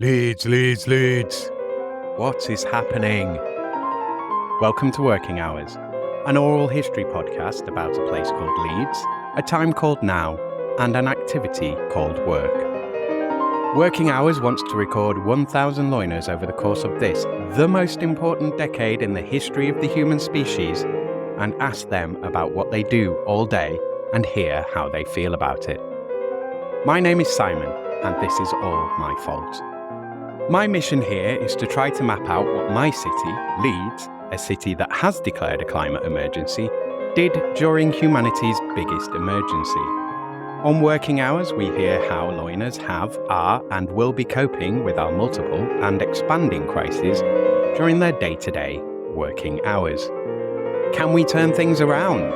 Leeds, Leeds, Leeds. What is happening? Welcome to Working Hours, an oral history podcast about a place called Leeds, a time called now, and an activity called work. Working Hours wants to record 1,000 loiners over the course of this, the most important decade in the history of the human species, and ask them about what they do all day and hear how they feel about it. My name is Simon, and this is all my fault. My mission here is to try to map out what my city, Leeds, a city that has declared a climate emergency, did during humanity's biggest emergency. On Working Hours, we hear how loiners have, are, and will be coping with our multiple and expanding crises during their day-to-day working hours. Can we turn things around?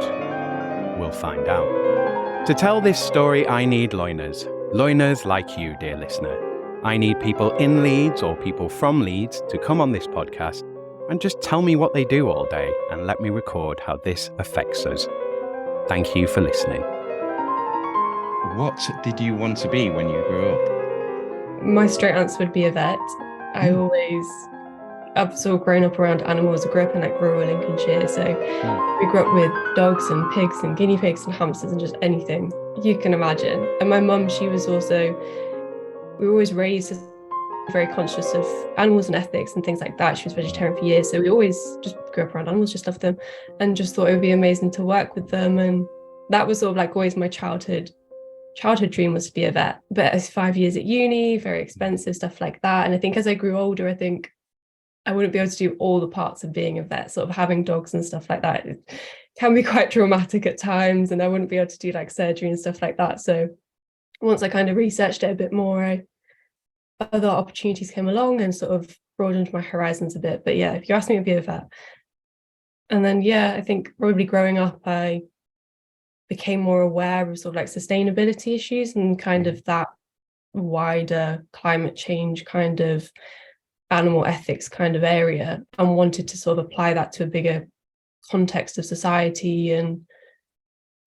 We'll find out. To tell this story, I need loiners like you, dear listener. I need people in Leeds or people from Leeds to come on this podcast and just tell me what they do all day and let me record how this affects us. Thank you for listening. What did you want to be when you grew up? My straight answer would be a vet. I've sort of grown up around animals. I grew up in like rural Lincolnshire, so we grew up with dogs and pigs and guinea pigs and hamsters and just anything you can imagine. And my mum, we were always raised as very conscious of animals and ethics and things like that. She was vegetarian for years, so we always just grew up around animals, just loved them, and just thought it would be amazing to work with them. And that was sort of like always my childhood dream was to be a vet. But it was 5 years at uni, very expensive, stuff like that. And I think as I grew older, I think I wouldn't be able to do all the parts of being a vet, sort of having dogs and stuff like that. It can be quite traumatic at times, and I wouldn't be able to do like surgery and stuff like that. So once I kind of researched it a bit more, other opportunities came along and sort of broadened my horizons a bit. But yeah, if you ask me, I'd be a vet. And then, yeah, I think probably growing up, I became more aware of sort of like sustainability issues and kind of that wider climate change kind of animal ethics kind of area, and wanted to sort of apply that to a bigger context of society. And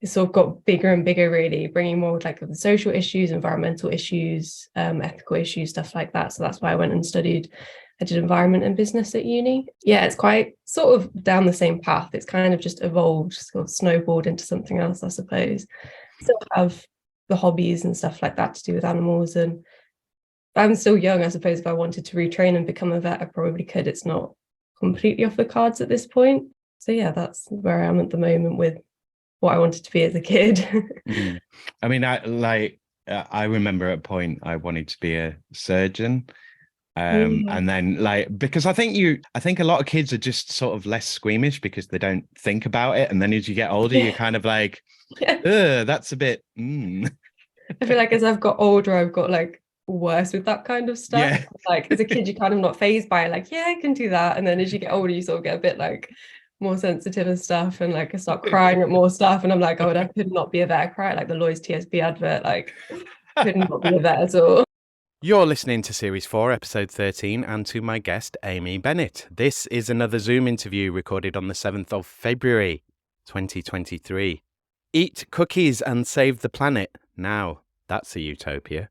it sort of got bigger and bigger, really, bringing more like the social issues, environmental issues, ethical issues, stuff like that. So that's why I did environment and business at uni. Yeah, it's quite sort of down the same path. It's kind of just evolved, sort of snowballed into something else, I suppose. Still have the hobbies and stuff like that to do with animals. And I'm still young, I suppose. If I wanted to retrain and become a vet, I probably could. It's not completely off the cards at this point. So yeah, that's where I am at the moment with what I wanted to be as a kid. I mean, I remember at a point I wanted to be a surgeon. And then because I think a lot of kids are just sort of less squeamish because they don't think about it. And then as you get older, you're kind of like, that's a bit. I feel like as I've got older, I've got like worse with that kind of stuff. Yeah. Like as a kid, you're kind of not fazed by it. Like, yeah, I can do that. And then as you get older, you sort of get a bit like more sensitive and stuff, and like I start crying at more stuff, and I'm like, oh, I could not be a vet. I cry like the Lloyd's TSB advert, like could not be a vet at all. You're listening to Series 4, Episode 13, and to my guest, Amy Bennett. This is another Zoom interview recorded on the 7th of February, 2023. Eat cookies and save the planet. Now, that's a utopia.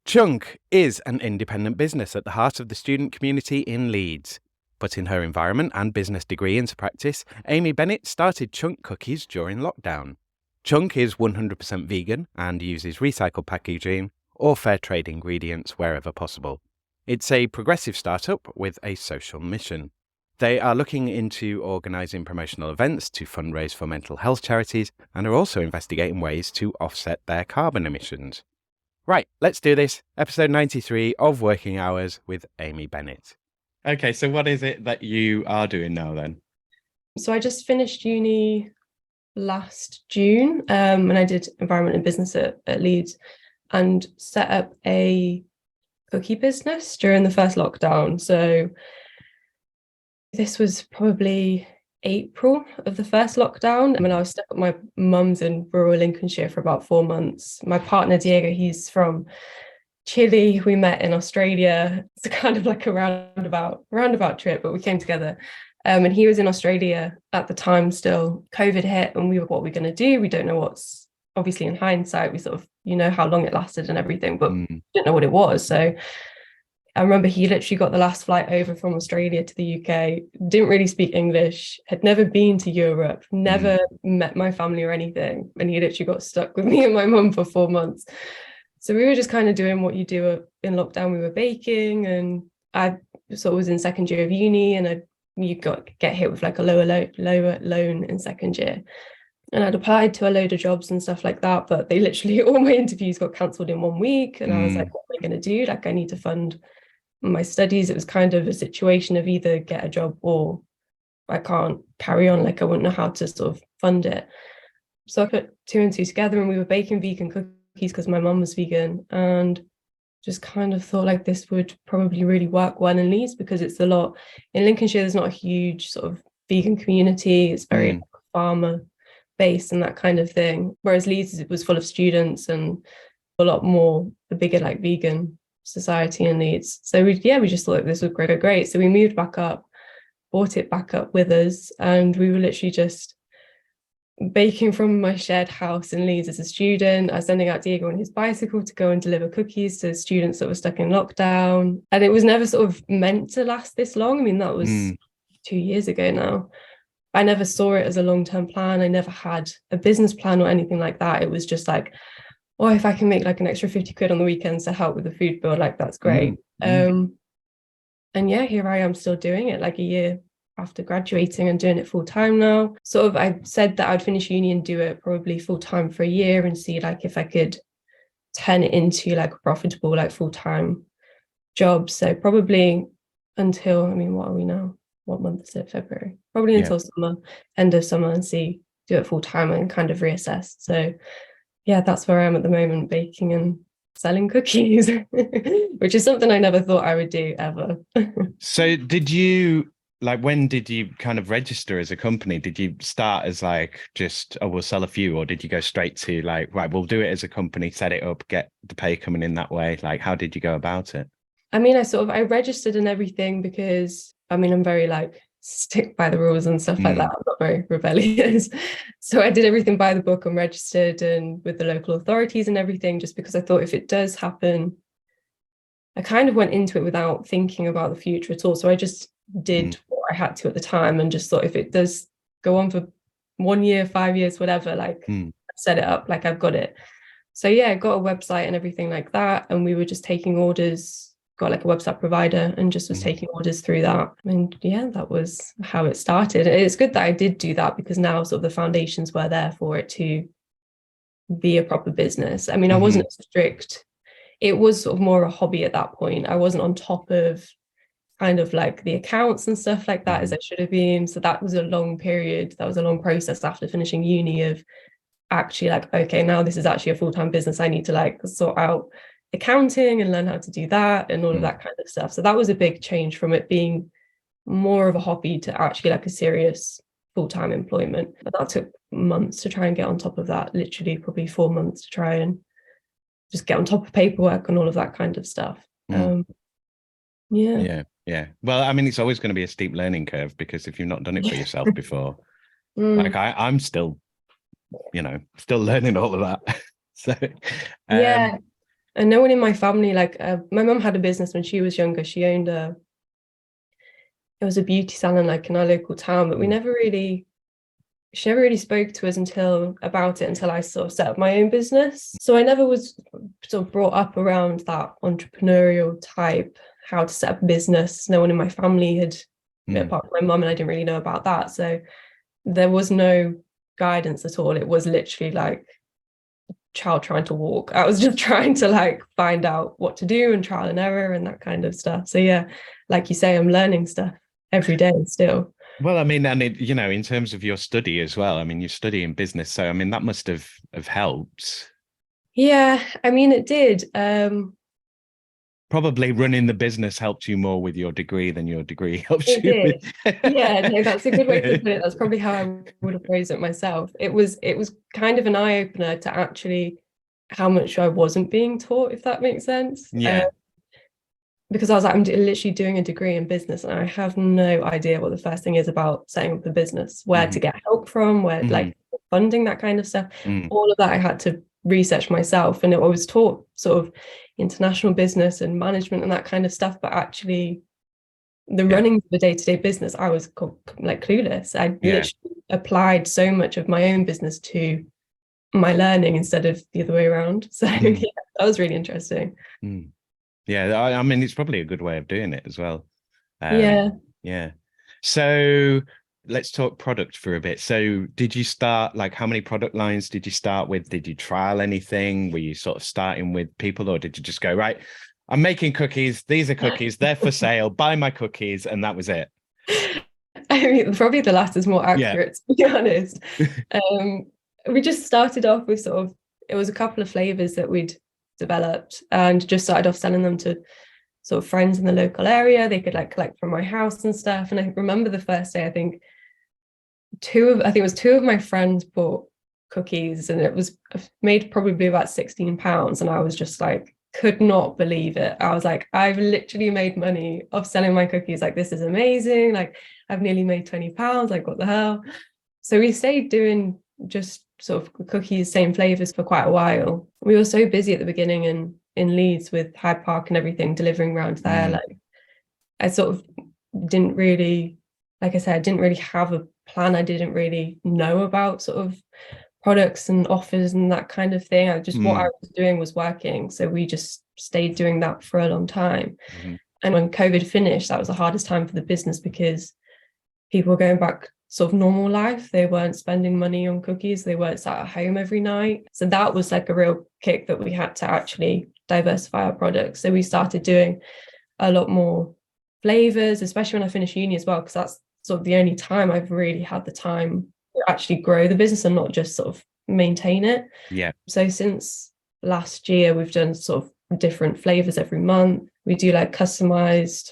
Chunk is an independent business at the heart of the student community in Leeds. Putting her environment and business degree into practice, Amy Bennett started Chunk Cookies during lockdown. Chunk is 100% vegan and uses recycled packaging or fair trade ingredients wherever possible. It's a progressive startup with a social mission. They are looking into organising promotional events to fundraise for mental health charities and are also investigating ways to offset their carbon emissions. Right, let's do this. Episode 93 of Working Hours with Amy Bennett. Okay, so what is it that you are doing now then? So I just finished uni last June, and I did environment and business at Leeds, and set up a cookie business during the first lockdown. So this was probably April of the first lockdown. I mean, I was stuck at my mum's in rural Lincolnshire for about 4 months. My partner, Diego, he's from Chile. We met in Australia. It's kind of like a roundabout trip, but we came together. And he was in Australia at the time still. COVID hit, and we were, what are we going to do? We don't know what's, obviously in hindsight, we sort of, how long it lasted and everything, but didn't know what it was. So I remember he literally got the last flight over from Australia to the UK, didn't really speak English, had never been to Europe, never met my family or anything. And he literally got stuck with me and my mum for 4 months. So we were just kind of doing what you do in lockdown. We were baking, and I sort of was in second year of uni, and you get hit with like a lower loan in second year. And I'd applied to a load of jobs and stuff like that, but they literally, all my interviews got cancelled in 1 week. And I was like, what am I going to do? Like, I need to fund my studies. It was kind of a situation of either get a job or I can't carry on. Like, I wouldn't know how to sort of fund it. So I put 2 and 2 together, and we were baking vegan cookies because my mum was vegan, and just kind of thought like this would probably really work well in Leeds, because it's a lot in Lincolnshire. There's not a huge sort of vegan community. It's very farmer based and that kind of thing. Whereas Leeds, it was full of students and a lot more, the bigger like vegan society in Leeds. So we just thought this would go great. So we moved back up, brought it back up with us, and we were literally just baking from my shared house in Leeds as a student. I was sending out Diego on his bicycle to go and deliver cookies to students that were stuck in lockdown. And it was never sort of meant to last this long. I mean, that was 2 years ago now. I never saw it as a long-term plan. I never had a business plan or anything like that. It was just like, oh, if I can make like an extra 50 quid on the weekends to help with the food bill, like that's great. And yeah, here I am still doing it like a year after graduating and doing it full time now. Sort of, I said that I'd finish uni and do it probably full time for a year and see like if I could turn it into like a profitable, like full-time job. So probably until, I mean, what are we now? What month is it? February. Probably until summer, end of summer, and do it full time and kind of reassess. So yeah, that's where I am at the moment, baking and selling cookies, which is something I never thought I would do ever. So did you, like, when did you kind of register as a company? Did you start as like just, oh, we'll sell a few, or did you go straight to like, right, we'll do it as a company, set it up, get the pay coming in that way? Like, how did you go about it? I mean, I registered and everything because, I mean, I'm very like stick by the rules and stuff like that. I'm not very rebellious. So I did everything by the book and registered and with the local authorities and everything, just because I thought if it does happen, I kind of went into it without thinking about the future at all. So I just did what I had to at the time and just thought if it does go on for 1 year, 5 years, whatever, like set it up, like I've got it. So yeah, I got a website and everything like that. And we were just taking orders, got like a website provider and just was taking orders through that. And yeah, that was how it started. And it's good that I did do that because now sort of the foundations were there for it to be a proper business. I mean, I wasn't strict. It was sort of more a hobby at that point. I wasn't on top of kind of like the accounts and stuff like that as I should have been. So that was a long period. That was a long process after finishing uni of actually like, okay, now this is actually a full-time business. I need to like sort out accounting and learn how to do that and all of that kind of stuff. So that was a big change from it being more of a hobby to actually like a serious full-time employment. But that took months to try and get on top of that, literally probably 4 months to try and just get on top of paperwork and all of that kind of stuff. Yeah. Well, I mean, it's always going to be a steep learning curve because if you've not done it for yourself before, like I'm still, still learning all of that. So yeah. And no one in my family, like my mum had a business when she was younger. She owned it was a beauty salon like in our local town, but she never really spoke to us about it until I sort of set up my own business. So I never was sort of brought up around that entrepreneurial type, how to set up a business. No one in my family had, apart from my mum, and I didn't really know about that. So there was no guidance at all. It was literally like child trying to walk. I was just trying to like find out what to do and trial and error and that kind of stuff. So yeah, like you say, I'm learning stuff every day still. Well, I mean, and it, in terms of your study as well, I mean, you're studying business, so I mean that must have helped. Yeah, I mean it did. Probably running the business helped you more with your degree than your degree helped you. Did. Yeah, no, that's a good way to put it. That's probably how I would have phrased it myself. It was kind of an eye-opener to actually how much I wasn't being taught, if that makes sense. Yeah. Because I was like, I'm literally doing a degree in business and I have no idea what the first thing is about setting up a business, where to get help from, where like funding, that kind of stuff. All of that I had to research myself, and I was taught sort of international business and management and that kind of stuff, but actually the running of the day-to-day business, I was like clueless. I literally applied so much of my own business to my learning instead of the other way around. So yeah, that was really interesting. Yeah, I mean, it's probably a good way of doing it as well. Yeah. So let's talk product for a bit. So did you start, like, how many product lines did you start with? Did you trial anything? Were you sort of starting with people, or did you just go, right, I'm making cookies, these are cookies, they're for sale, buy my cookies, and that was it? I mean, probably the last is more accurate, to be honest. We just started off with it was a couple of flavors that we'd developed and just started off selling them to sort of friends in the local area. They could like collect from my house and stuff. And I remember the first day, I think two of my friends bought cookies, and it was made probably about £16. And I was just like, could not believe it. I was like, I've literally made money off selling my cookies. Like, this is amazing. Like, I've nearly made £20. Like, what the hell? So we stayed doing just sort of cookies, same flavors for quite a while. We were so busy at the beginning in Leeds with Hyde Park and everything, delivering around there. Like, I sort of didn't really, like I said, I didn't really have a plan. I didn't really know about sort of products and offers and that kind of thing. What I was doing was working. So we just stayed doing that for a long time. And when COVID finished, that was the hardest time for the business because people were going back sort of normal life. They weren't spending money on cookies. They weren't sat at home every night. So that was like a real kick that we had to actually diversify our products. So we started doing a lot more flavors, especially when I finished uni as well, because that's sort of the only time I've really had the time to actually grow the business and not just sort of maintain it. Yeah. So since last year, we've done sort of different flavors every month. We do like customized,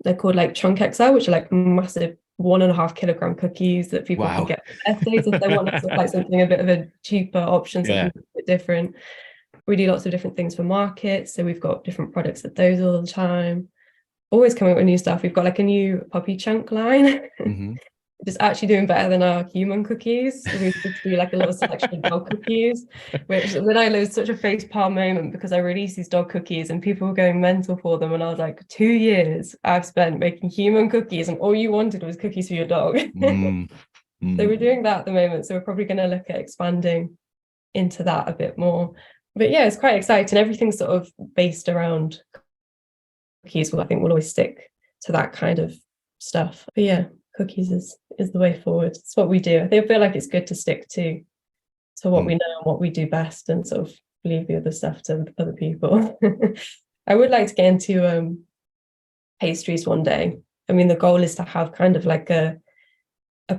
they're called like Chunk XL, which are like massive 1.5 kilogram cookies that people can get for birthdays if they want to sort of like something a bit of a cheaper option, something a bit different. We do lots of different things for markets. So we've got different products at those all the time. Always coming up with new stuff. We've got like a new puppy chunk line. It's actually doing better than our human cookies. We just do like a little selection of dog cookies, which then I was such a face palm moment because I released these dog cookies and people were going mental for them. And I was like, 2 years I've spent making human cookies and all you wanted was cookies for your dog. So we're doing that at the moment. So we're probably going to look at expanding into that a bit more. But yeah, it's quite exciting. Everything's sort of based around cookies. Well, I think we'll always stick to that kind of stuff. But yeah, cookies is the way forward. It's what we do. I feel like it's good to stick to what we know and what we do best and sort of leave the other stuff to other people. I would like to get into pastries one day. I mean, the goal is to have kind of like a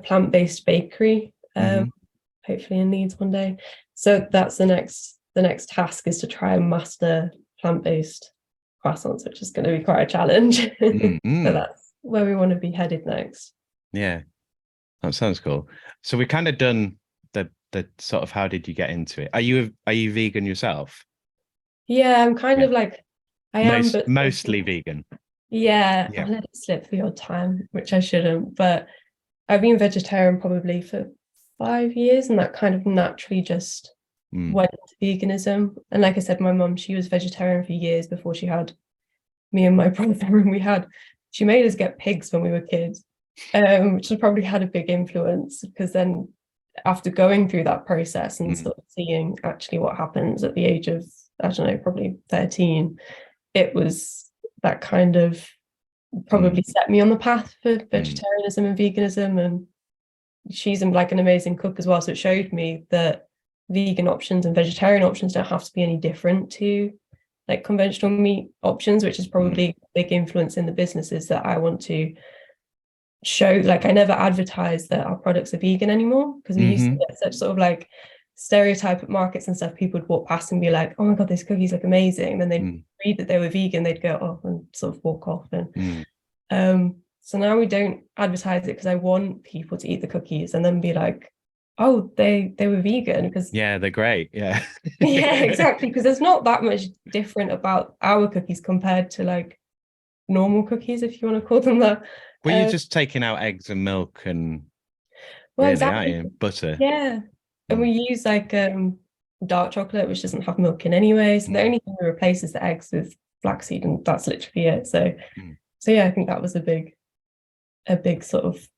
plant-based bakery, hopefully in Leeds one day. So that's the next task, is to try and master plant-based croissants, which is going to be quite a challenge. So that's where we want to be headed next. Yeah, that sounds cool. So we kind of done the sort of how did you get into it? Are you vegan yourself? Yeah, I'm kind of like I am, but mostly vegan. Yeah, I let it slip the odd time, which I shouldn't. But I've been vegetarian probably for 5 years, and that kind of naturally just went into veganism. And like I said, my mum, she was vegetarian for years before she had me and my brother, and she made us get pigs when we were kids, which has probably had a big influence, because then after going through that process and sort of seeing actually what happens at the age of, I don't know, probably 13, it was that kind of probably set me on the path for vegetarianism and veganism. And she's like an amazing cook as well, so it showed me that vegan options and vegetarian options don't have to be any different to like conventional meat options, which is probably a big influence in the businesses that I want to show. Like, I never advertise that our products are vegan anymore, because we used to get such sort of like stereotype at markets and stuff. People would walk past and be like, oh my god, these cookies look amazing, and then they'd read that they were vegan, they'd go oh, and sort of walk off. And so now we don't advertise it, because I want people to eat the cookies and then be like, oh, they were vegan, because they're great. Yeah exactly, because there's not that much different about our cookies compared to like normal cookies, if you want to call them that. Well, you're just taking out eggs and milk and well, really, exactly. aren't you? Butter. Yeah. And we use like dark chocolate, which doesn't have milk in anyway. So the Mm. only thing we replace is the eggs with flaxseed, and that's literally it. So Mm. so yeah, I think that was a big sort of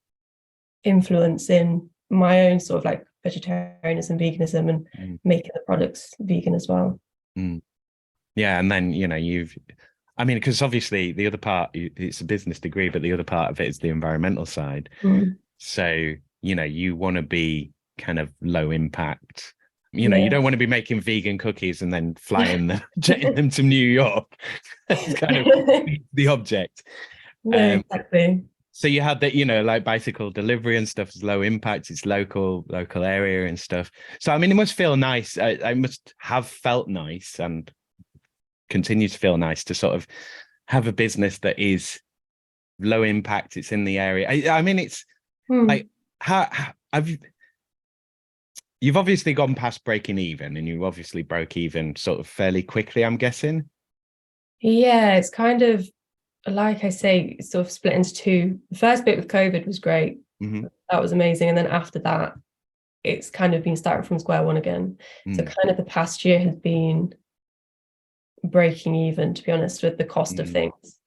influence in my own sort of like vegetarianism, veganism, and Mm. making the products vegan as well. Mm. Yeah, and then I mean, because obviously the other part, it's a business degree, but the other part of it is the environmental side. So you want to be kind of low impact. You Yeah. don't want to be making vegan cookies and then flying them, jetting them to New York. It's kind of the object. No, exactly. So you had that, like bicycle delivery and stuff is low impact, it's local area and stuff. So I mean, it must feel nice. I must have felt nice and continue to feel nice to sort of have a business that is low impact. It's in the area. I mean, it's like how have you've obviously gone past breaking even, and you obviously broke even sort of fairly quickly, I'm guessing. Yeah, it's kind of like I say, it's sort of split into two. The first bit with COVID was great. Mm-hmm. That was amazing. And then after that, it's kind of been starting from square one again. So kind of the past year has been breaking even, to be honest, with the cost of things.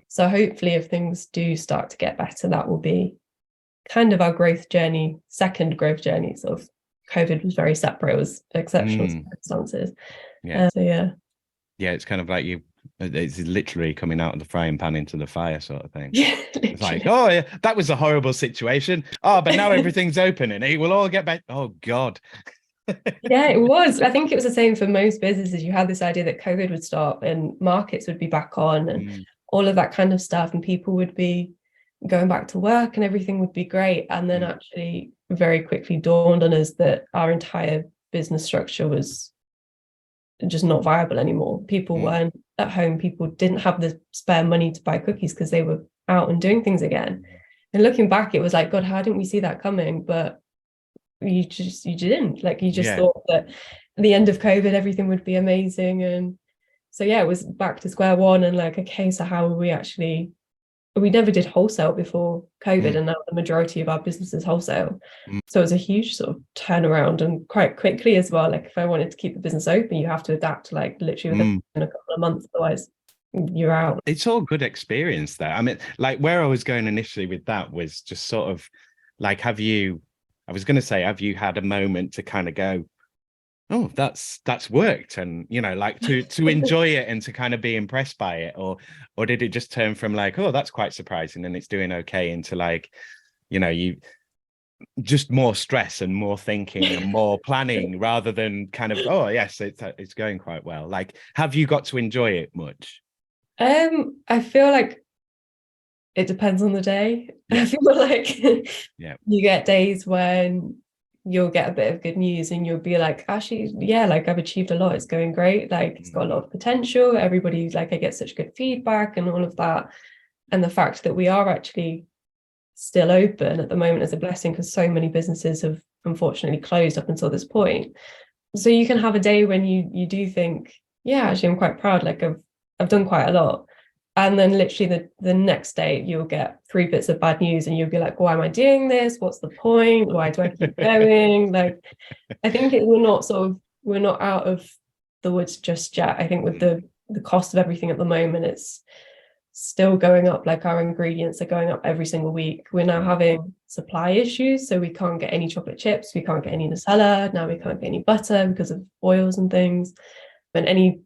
So hopefully if things do start to get better, that will be kind of our growth journey, second growth journey. Sort of COVID was very separate. It was exceptional circumstances. Yeah. So yeah. Yeah, it's kind of like it's literally coming out of the frying pan into the fire sort of thing. Yeah, it's like, oh yeah, that was a horrible situation. Oh, but now everything's open and it will all get back. Oh God. Yeah, it was. I think it was the same for most businesses. You had this idea that COVID would stop and markets would be back on and all of that kind of stuff, and people would be going back to work and everything would be great. And then actually very quickly dawned on us that our entire business structure was just not viable anymore. People weren't at home. People didn't have the spare money to buy cookies because they were out and doing things again. And looking back, it was like, God, how didn't we see that coming? But you didn't. Like, you just thought that at the end of COVID, everything would be amazing. And so, yeah, it was back to square one and like, okay, so how are we actually, we never did wholesale before COVID, and now the majority of our business is wholesale. So it was a huge sort of turnaround, and quite quickly as well. Like if I wanted to keep the business open, you have to adapt like literally within a couple of months, otherwise you're out. It's all good experience there. I mean, like where I was going initially with that was just sort of like, have you had a moment to kind of go, oh, that's worked, and like to enjoy it and to kind of be impressed by it, or did it just turn from like, oh, that's quite surprising and it's doing okay, into like, you just more stress and more thinking and more planning rather than kind of, oh yes, it's going quite well. Like, have you got to enjoy it much? I feel like it depends on the day. I feel like you get days when you'll get a bit of good news and you'll be like, actually, yeah, like I've achieved a lot. It's going great. Like it's got a lot of potential. Everybody's like, I get such good feedback and all of that. And the fact that we are actually still open at the moment is a blessing, because so many businesses have unfortunately closed up until this point. So you can have a day when you do think, yeah, actually I'm quite proud. Like I've done quite a lot. And then literally the next day you'll get 3 bits of bad news and you'll be like, why am I doing this? What's the point? Why do I keep going? Like, I think we're not out of the woods just yet. I think with the cost of everything at the moment, it's still going up. Like our ingredients are going up every single week. We're now having supply issues. So we can't get any chocolate chips. We can't get any Nutella. Now we can't get any butter because of oils and things. And any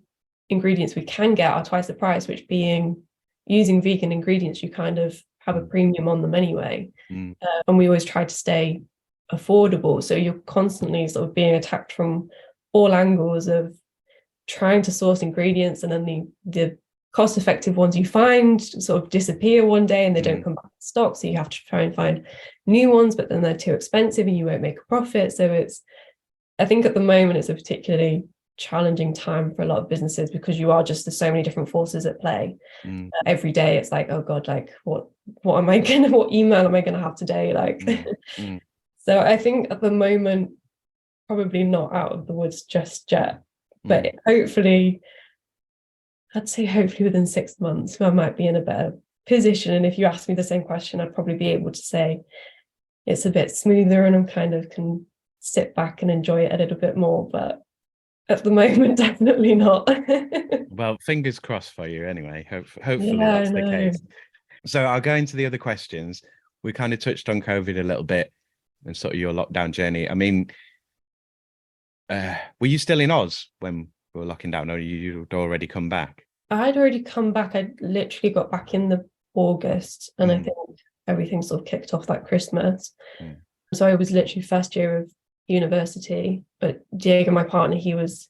ingredients we can get are twice the price, which being using vegan ingredients, you kind of have a premium on them anyway. And we always try to stay affordable. So you're constantly sort of being attacked from all angles of trying to source ingredients, and then the cost effective ones you find sort of disappear one day and they don't come back in stock. So you have to try and find new ones, but then they're too expensive and you won't make a profit. So I think at the moment it's a particularly challenging time for a lot of businesses, because there's so many different forces at play. Every day it's like, oh God, like what email am I gonna have today? Like So I think at the moment probably not out of the woods just yet, but hopefully within 6 months I might be in a better position. And if you ask me the same question, I'd probably be able to say it's a bit smoother and I'm kind of can sit back and enjoy it a little bit more. But At the moment, definitely not. Well, fingers crossed for you anyway. Hopefully Yeah, I that's the know. case. So I'll go into the other questions. We kind of touched on COVID a little bit and sort of your lockdown journey. I mean, were you still in Oz when we were locking down, or you'd already come back? I'd already come back. I literally got back in the August, and I Mm, think everything sort of kicked off that Christmas. mm, So I was literally first year of university, but Diego, my partner, he was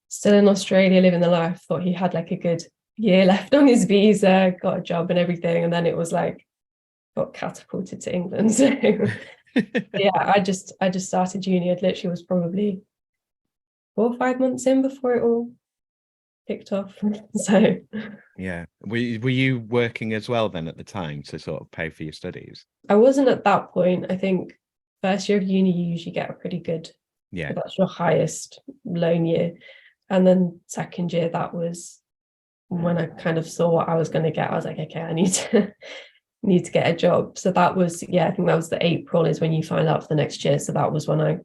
still in Australia living the life, thought he had like a good year left on his visa, got a job and everything. And then it was like, got catapulted to England. So yeah, I just started uni. I literally was probably 4 or 5 months in before it all kicked off. So yeah. Were you working as well then at the time to sort of pay for your studies? I wasn't at that point. I think first year of uni, you usually get a pretty good, Yeah. that's your highest loan year. And then second year, that was when I kind of saw what I was going to get. I was like, okay, I need to get a job. So that was, yeah, I think that was the April is when you find out for the next year. So that was when I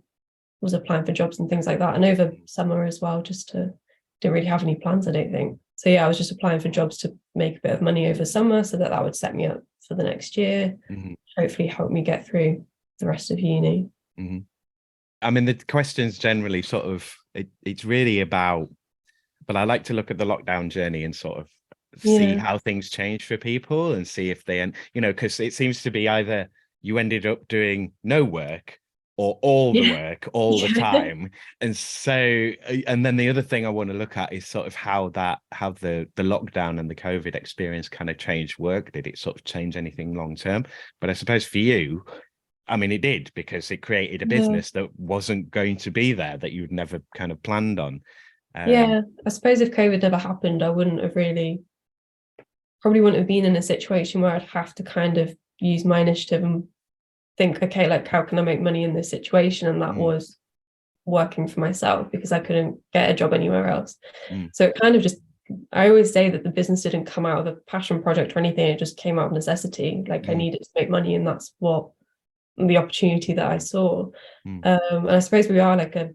was applying for jobs and things like that. And over summer as well, didn't really have any plans, I don't think. So yeah, I was just applying for jobs to make a bit of money over summer so that would set me up for the next year, hopefully help me get through the rest of uni. Mm-hmm. I mean, the questions generally sort of, it's really about, but I like to look at the lockdown journey and sort of see how things change for people and see if they, because it seems to be either you ended up doing no work or all the work all the time. And so, and then the other thing I want to look at is sort of how the lockdown and the COVID experience kind of changed work. Did it sort of change anything long term? But I suppose for you, I mean, it did, because it created a business that wasn't going to be there, that you'd never kind of planned on. Yeah, I suppose if COVID never happened, I probably wouldn't have been in a situation where I'd have to kind of use my initiative and think, okay, like how can I make money in this situation? And that was working for myself because I couldn't get a job anywhere else. So it kind of just, I always say that the business didn't come out of a passion project or anything. It just came out of necessity. Like I needed to make money, and that's what the opportunity that I saw. And I suppose we are like a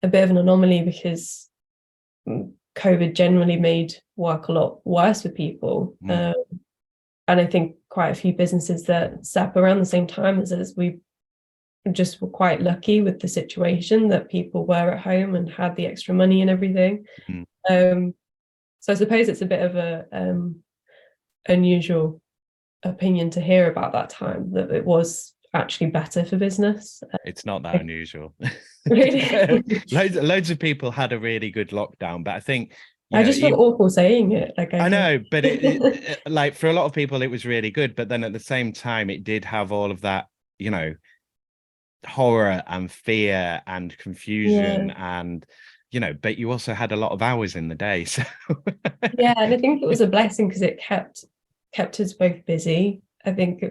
bit of an anomaly because COVID generally made work a lot worse for people. And I think quite a few businesses that set up around the same time as us, we just were quite lucky with the situation that people were at home and had the extra money and everything. So I suppose it's a bit of a unusual opinion to hear about that time, that it was actually better for business. It's not that unusual. Really? loads of people had a really good lockdown, but I think I just feel awful saying it. Like I know, but it like for a lot of people it was really good, but then at the same time it did have all of that, horror and fear and confusion and but you also had a lot of hours in the day. So yeah, and I think it was a blessing because it kept us both busy. I think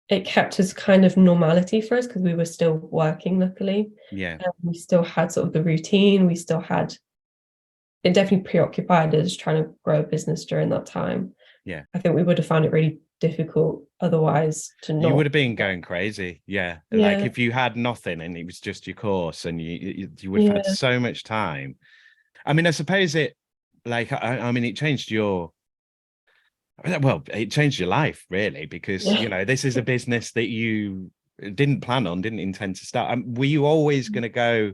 it kept us kind of normality for us because we were still working, luckily. Yeah. We still had sort of the routine. We still had, it definitely preoccupied us trying to grow a business during that time. Yeah. I think we would have found it really difficult otherwise to not. You would have been going crazy. Yeah. Like if you had nothing and it was just your course, and you would have had so much time. I mean, I suppose it, like, I mean, it changed it changed your life, really, because, this is a business that you didn't plan on, didn't intend to start. Were you always going to go,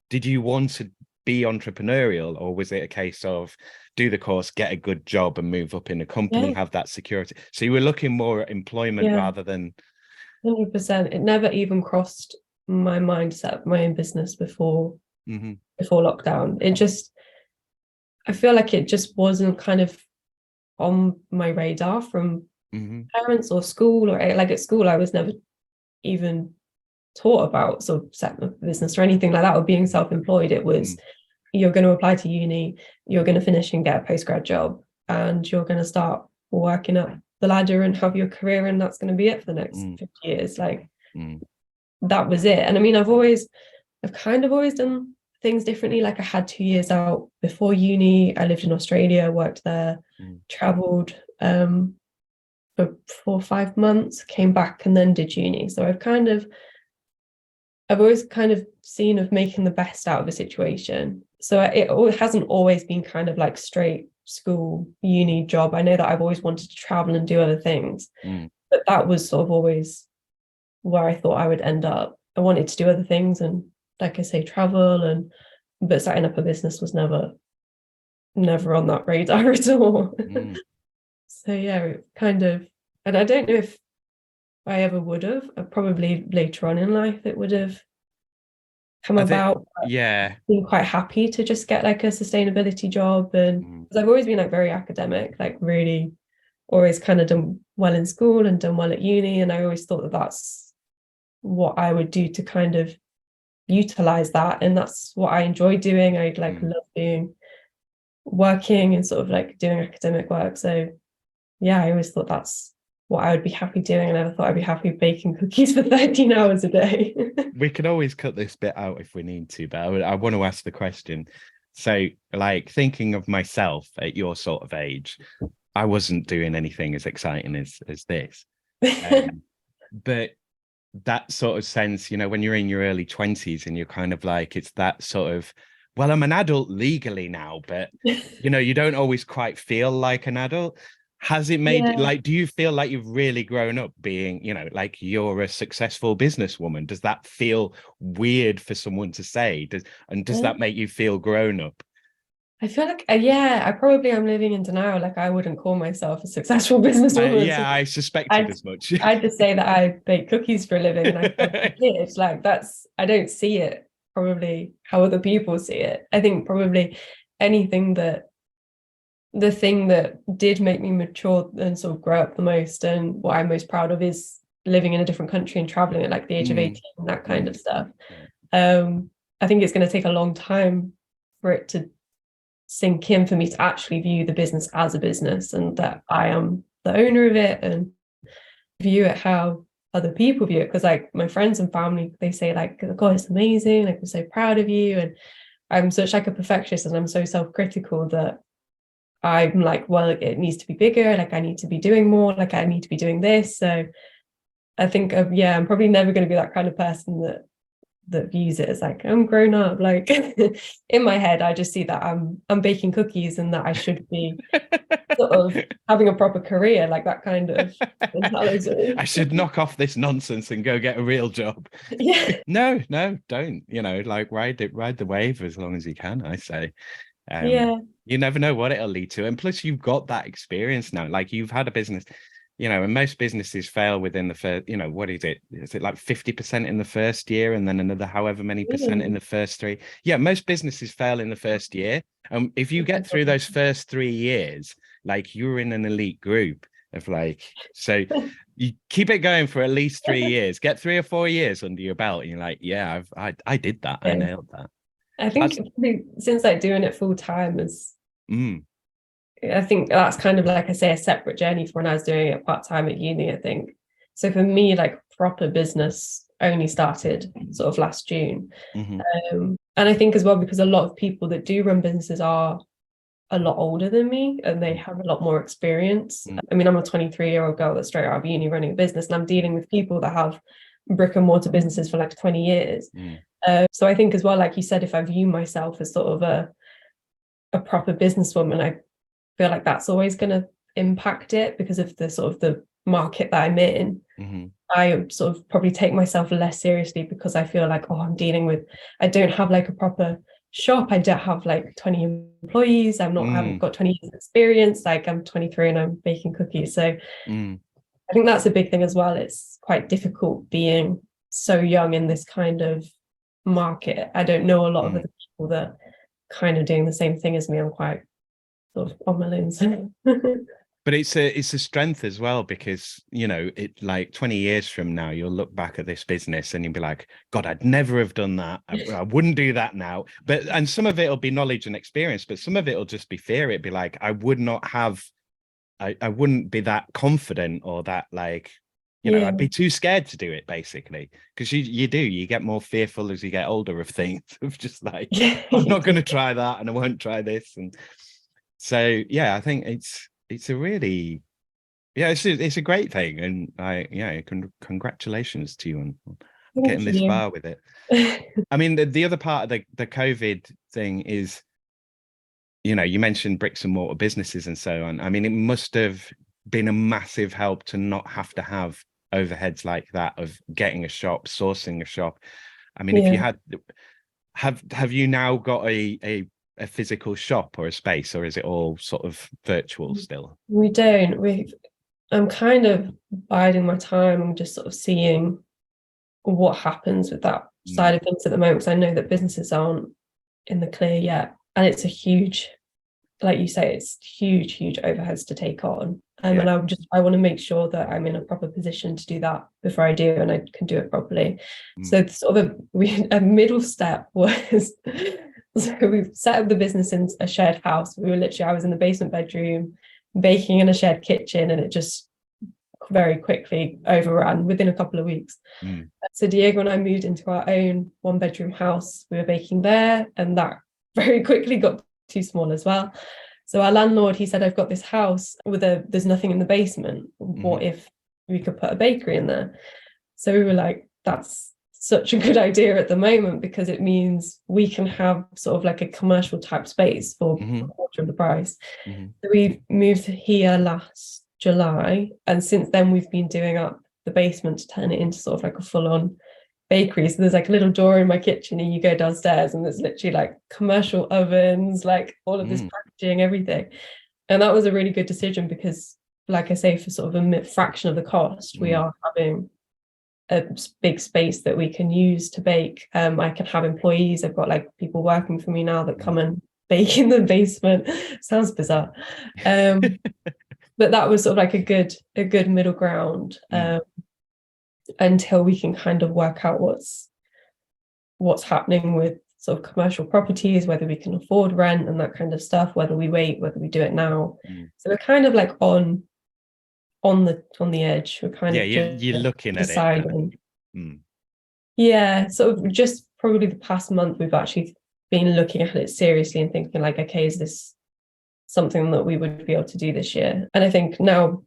did you want to be entrepreneurial, or was it a case of do the course, get a good job and move up in a company, have that security? So you were looking more at employment rather than... 100%. It never even crossed my mind to set up my own business before lockdown. I feel like it just wasn't kind of on my radar from parents or school, or like at school I was never even taught about sort of setting up a business or anything like that, or being self-employed. It was you're going to apply to uni, you're going to finish and get a postgrad job, and you're going to start working up the ladder and have your career, and that's going to be it for the next 50 years. Like that was it. And I mean, I've kind of always done things differently. Like I had 2 years out before uni. I lived in Australia, worked there, traveled for 4 or 5 months, came back and then did uni. So I've always kind of seen of making the best out of a situation. So it hasn't always been kind of like straight school, uni job. I know that I've always wanted to travel and do other things, but that was sort of always where I thought I would end up. I wanted to do other things and, like I say, travel, but setting up a business was never on that radar at all. So yeah, kind of, and I don't know if I ever would have. Probably later on in life it would have come about. Yeah. Been quite happy to just get like a sustainability job, and because I've always been like very academic, like really always kind of done well in school and done well at uni, and I always thought that that's what I would do to kind of utilize that, and that's what I enjoy doing. I like love doing working and sort of like doing academic work. So yeah, I always thought that's what I would be happy doing. I never thought I'd be happy baking cookies for 13 hours a day. We can always cut this bit out if we need to, but I want to ask the question. So, like, thinking of myself at your sort of age, I wasn't doing anything as exciting as this. But that sort of sense, you know, when you're in your early 20s and you're kind of like, it's that sort of, well, I'm an adult legally now, but, you know, you don't always quite feel like an adult. Has it made like, do you feel like you've really grown up being, you know, like you're a successful businesswoman? Does that feel weird for someone to say? Does that make you feel grown up? I feel like, I probably am living in denial. Like, I wouldn't call myself a successful businesswoman. So I suspected as much. I just say that I bake cookies for a living, and I did. Like, I don't see it probably how other people see it. I think probably the thing that did make me mature and sort of grow up the most, and what I'm most proud of, is living in a different country and traveling at like the age of 18 and that kind of stuff. I think it's going to take a long time for it to sink in for me to actually view the business as a business, and that I am the owner of it, and view it how other people view it. Because like my friends and family, they say like, God, it's amazing, like, I'm so proud of you. And I'm such like a perfectionist, and I'm so self-critical that I'm like, well, it needs to be bigger, like I need to be doing more, like I need to be doing this. So I think I'm probably never going to be that kind of person that views it as like, I'm grown up. Like in my head, I just see that I'm baking cookies, and that I should be sort of having a proper career, like that kind of mentality. I should knock off this nonsense and go get a real job. Yeah. No, don't, you know, like ride the wave as long as you can, I say. You never know what it'll lead to, and plus you've got that experience now. Like, you've had a business, you know, and most businesses fail within the first, you know, what is it like 50% in the first year, and then another however many percent in the first 3? Yeah, most businesses fail in the first year. If you get through those first 3 years, like, you're in an elite group of like, so you keep it going for at least 3 years, get 3 or 4 years under your belt, and you're like, yeah, I did that. I nailed that. I think since like doing it full time is, I think that's kind of, like I say, a separate journey from when I was doing it part time at uni, I think. So for me, like, proper business only started sort of last June. And I think as well, because a lot of people that do run businesses are a lot older than me, and they have a lot more experience. I mean, I'm a 23-year-old girl that's straight out of uni running a business, and I'm dealing with people that have brick and mortar businesses for like 20 years. So I think as well, like you said, if I view myself as sort of a proper businesswoman, I feel like that's always going to impact it, because of the sort of the market that I'm in. I sort of probably take myself less seriously, because I feel like, I don't have like a proper shop, I don't have like 20 employees, I haven't got 20 years experience, like I'm 23 and I'm baking cookies. So I think that's a big thing as well. It's quite difficult being so young in this kind of market. I don't know a lot of other people that kind of doing the same thing as me. I'm quite sort of on my lones. But it's a strength as well, because, you know, it like 20 years from now, you'll look back at this business and you'll be like, God, I'd never have done that. I wouldn't do that now. And some of it will be knowledge and experience, but some of it will just be fear. It'd be like, I wouldn't be that confident, or that, like, you know, I'd be too scared to do it, basically, because you get more fearful as you get older of things, of just like, I'm not going to try that, and I won't try this. And so, yeah, I think it's a really, it's a great thing. And congratulations to you getting Thank this you. far with it. I mean, the other part of the COVID thing is, you know, you mentioned bricks and mortar businesses and so on. I mean, it must have been a massive help to not have to have overheads like that of getting a shop, sourcing a shop. I mean, if you had, have you now got a physical shop or a space, or is it all sort of virtual still? We don't. I'm kind of biding my time and just sort of seeing what happens with that side of things at the moment, because I know that businesses aren't in the clear yet, and it's a huge, like you say, it's huge overheads to take on, and I want to make sure that I'm in a proper position to do that before I do, and I can do it properly. So sort of a middle step was so we've set up the business in a shared house. I was in the basement bedroom baking in a shared kitchen, and it just very quickly overran within a couple of weeks. So Diego and I moved into our own 1-bedroom house. We were baking there, and that very quickly got too small as well. So our landlord, he said, I've got this house there's nothing in the basement. What if we could put a bakery in there? So we were like, that's such a good idea at the moment, because it means we can have sort of like a commercial type space for a quarter of the price. So we moved here last July, and since then we've been doing up the basement to turn it into sort of like a full-on bakery. So there's like a little door in my kitchen, and you go downstairs and there's literally like commercial ovens, like all of this packaging, everything. And that was a really good decision, because like I say, for sort of a fraction of the cost, we are having a big space that we can use to bake. I can have employees. I've got like people working for me now that come and bake in the basement. Sounds bizarre. But that was sort of like a good middle ground, until we can kind of work out what's happening with sort of commercial properties, whether we can afford rent and that kind of stuff, whether we wait, whether we do it now. So we're kind of like on the edge. We're kind of you're looking at deciding. Yeah, sort of just probably the past month we've actually been looking at it seriously and thinking like, okay, is this something that we would be able to do this year? And I think now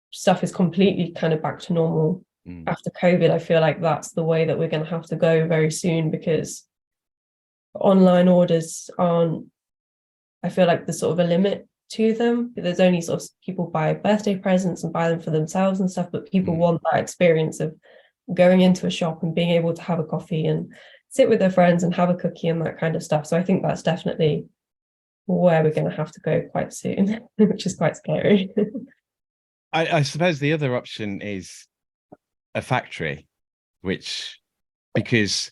stuff is completely kind of back to normal after COVID. I feel like that's the way that we're going to have to go very soon, because online orders aren't, I feel like there's sort of a limit to them. There's only sort of people buy birthday presents and buy them for themselves and stuff, but people want that experience of going into a shop and being able to have a coffee and sit with their friends and have a cookie and that kind of stuff. So I think that's definitely where we're going to have to go quite soon, which is quite scary. I suppose the other option is a factory, because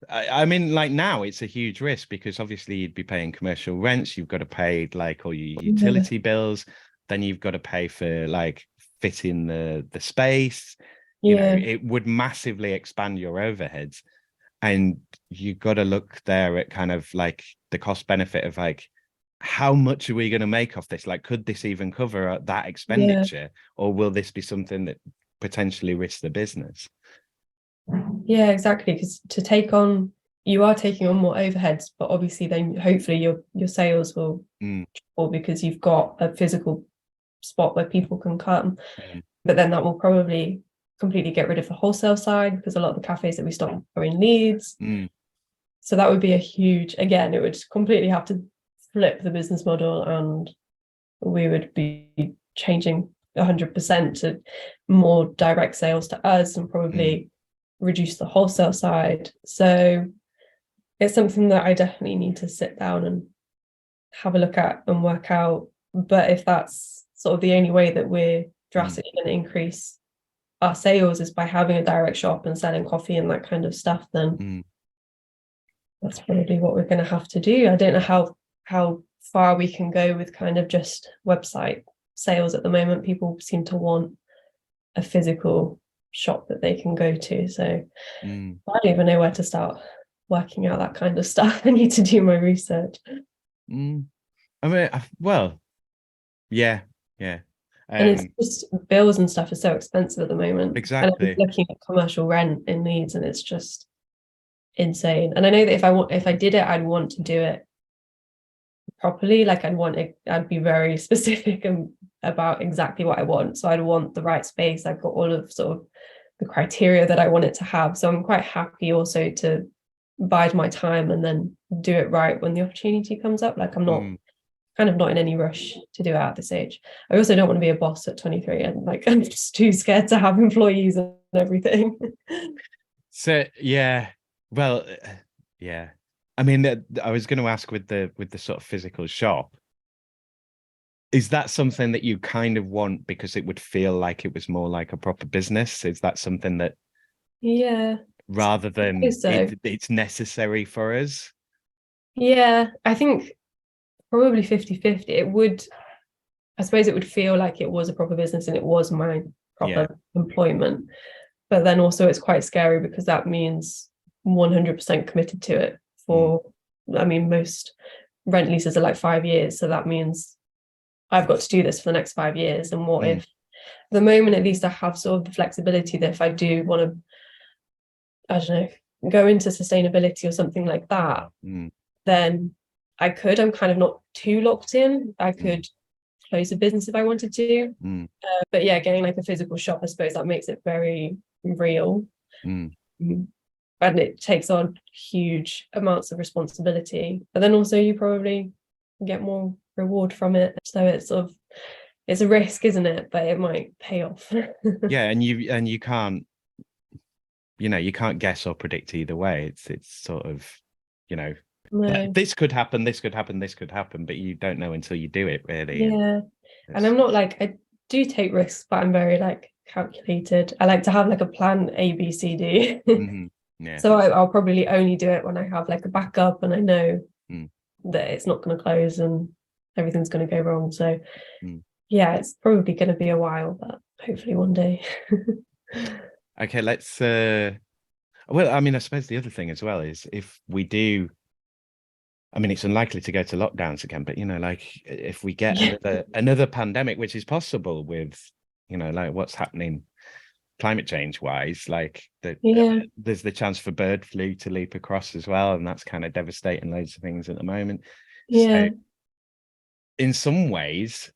I mean, like now it's a huge risk, because obviously you'd be paying commercial rents, you've got to pay like all your utility bills, then you've got to pay for like fitting the space. You know, it would massively expand your overheads, and you've got to look there at kind of like the cost benefit of like, how much are we going to make off this? Like, could this even cover that expenditure, or will this be something that potentially risks the business? Yeah, exactly. Because you are taking on more overheads, but obviously then hopefully your sales will triple, because you've got a physical spot where people can come. But then that will probably completely get rid of the wholesale side, because a lot of the cafes that we stock are in Leeds. So that would be again, it would completely have to flip the business model, and we would be changing 100% to more direct sales to us, and probably reduce the wholesale side. So it's something that I definitely need to sit down and have a look at and work out. But if that's sort of the only way that we're drastically going to increase our sales is by having a direct shop and selling coffee and that kind of stuff, then that's probably what we're going to have to do. I don't know how far we can go with kind of just website sales at the moment. People seem to want a physical shop that they can go to. So I don't even know where to start working out that kind of stuff. I need to do my research. I mean, well, yeah. And it's just bills and stuff are so expensive at the moment. Exactly. And I'm looking at commercial rent in Leeds, and it's just insane. And I know that if I did it, I'd want to do it properly. Like I'd be very specific about exactly what I want. So I'd want the right space. I've got all of sort of the criteria that I want it to have. So I'm quite happy also to bide my time and then do it right when the opportunity comes up. Like I'm not kind of not in any rush to do it at this age. I also don't want to be a boss at 23, and like I'm just too scared to have employees and everything. So yeah, well, yeah. I mean, I was going to ask with the sort of physical shop, is that something that you kind of want because it would feel like it was more like a proper business? Is that something that, Yeah, rather than it's necessary for us? Yeah, I think probably 50-50. It would, I suppose it would feel like it was a proper business and it was my proper employment. But then also it's quite scary because that means 100% committed to it for, I mean, most rent leases are like 5 years. So that means I've got to do this for the next 5 years. And what if, at the moment, at least I have sort of the flexibility that if I do want to, I don't know, go into sustainability or something like that, then I could. I'm kind of not too locked in. I could close a business if I wanted to. But yeah, getting like a physical shop, I suppose that makes it very real. And it takes on huge amounts of responsibility. But then also you probably get more reward from it. So it's sort of, it's a risk, isn't it? But it might pay off. Yeah, and you can't, you can't guess or predict either way. It's sort of, this could happen, this could happen, this could happen, but you don't know until you do it, really. Yeah. And I'm not like, I do take risks, but I'm very like calculated. I like to have like a plan A, B, C, D. Yeah. So I'll probably only do it when I have like a backup and I know that it's not going to close and everything's going to go wrong. So yeah, it's probably going to be a while, but hopefully one day. Okay, let's well, I mean, I suppose the other thing as well is if we do, I mean, it's unlikely to go to lockdowns again, but like if we get another pandemic, which is possible with, like what's happening climate change wise, like there's the chance for bird flu to leap across as well, and that's kind of devastating loads of things at the moment. So in some ways,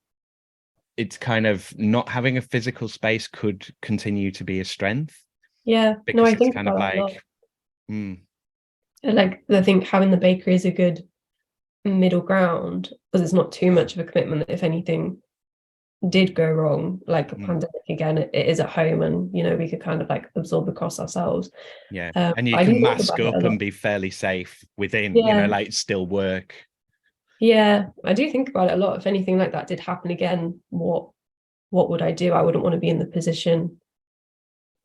it's kind of not having a physical space could continue to be a strength. Yeah, because I it's think kind of about like like I think having the bakery is a good middle ground because it's not too much of a commitment that if anything did go wrong, like a pandemic again, it is at home and we could kind of like absorb the cost ourselves. And you can mask up and be fairly safe within, like still work. Yeah, I do think about it a lot. If anything like that did happen again, what would I do? I wouldn't want to be in the position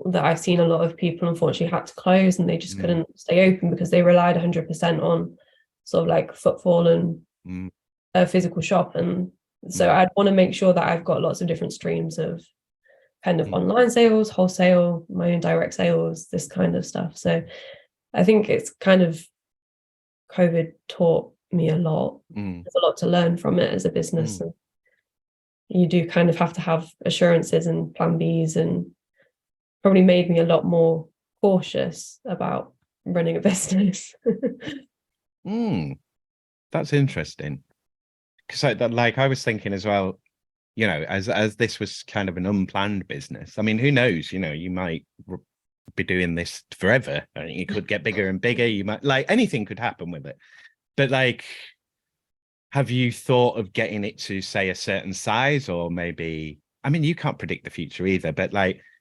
that I've seen a lot of people unfortunately had to close and they just couldn't stay open because they relied 100% on sort of like footfall and a physical shop. And so I'd want to make sure that I've got lots of different streams of kind of online sales, wholesale, my own direct sales, this kind of stuff. So I think it's kind of COVID taught me a lot. There's a lot to learn from it as a business. And you do kind of have to have assurances and plan Bs, and probably made me a lot more cautious about running a business. That's interesting. Because I was thinking as well, as this was kind of an unplanned business. I mean, who knows? You might be doing this forever. You could get bigger and bigger. You might anything could happen with it. But have you thought of getting it to say a certain size, or maybe? I mean, you can't predict the future either. But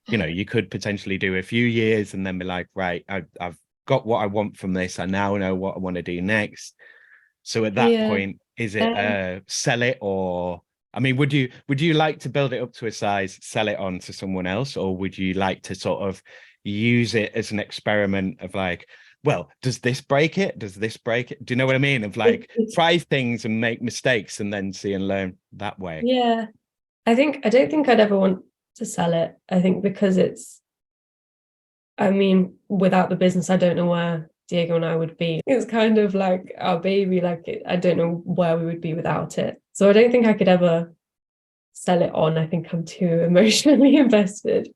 you could potentially do a few years and then be like, right, I've got what I want from this. I now know what I want to do next. So at that point, is it sell it, or I mean, would you like to build it up to a size, sell it on to someone else, or would you like to sort of use it as an experiment of like, well, does this break it? Does this break it? Do you know what I mean? Of like try things and make mistakes and then see and learn that way. Yeah, I don't think I'd ever want to sell it. I think because I mean, without the business, I don't know where Diego and I would be. It's kind of like our baby, I don't know where we would be without it. So I don't think I could ever sell it on. I think I'm too emotionally invested.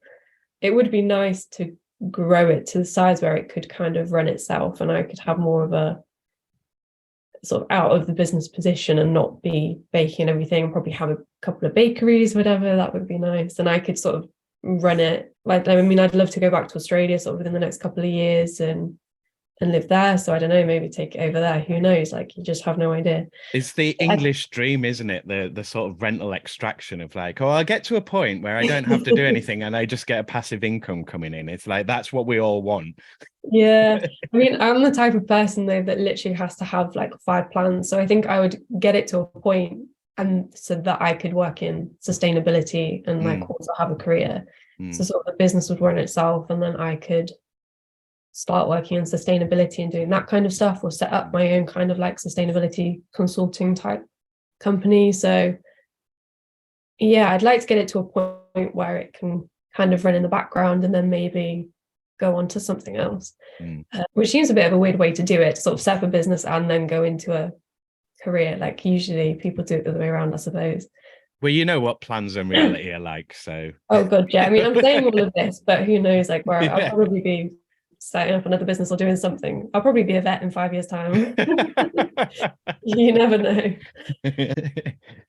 It would be nice to grow it to the size where it could kind of run itself and I could have more of a sort of out of the business position and not be baking everything, probably have a couple of bakeries, whatever. That would be nice. And I could sort of run it. Like, I mean, I'd love to go back to Australia sort of within the next couple of years and live there. So I don't know, maybe take it over there. Who knows? Like, you just have no idea. It's the English dream, isn't it? The sort of rental extraction of like, oh, I'll get to a point where I don't have to do anything and I just get a passive income coming in. It's like, that's what we all want. Yeah. I mean, I'm the type of person though that literally has to have like 5 plans. So I think I would get it to a point and so that I could work in sustainability and like also have a career. So sort of the business would run itself and then I could start working in sustainability and doing that kind of stuff, or set up my own kind of like sustainability consulting type company. So yeah, I'd like to get it to a point where it can kind of run in the background and then maybe go on to something else, which seems a bit of a weird way to do it, to sort of set up a business and then go into a career. Like usually people do it the other way around, I suppose. Well, you know what plans and reality are like, so. Oh god, yeah. I mean, I'm saying all of this, but who knows, like where I'll probably be starting up another business or doing something. I'll probably be a vet in 5 years' time. You never know.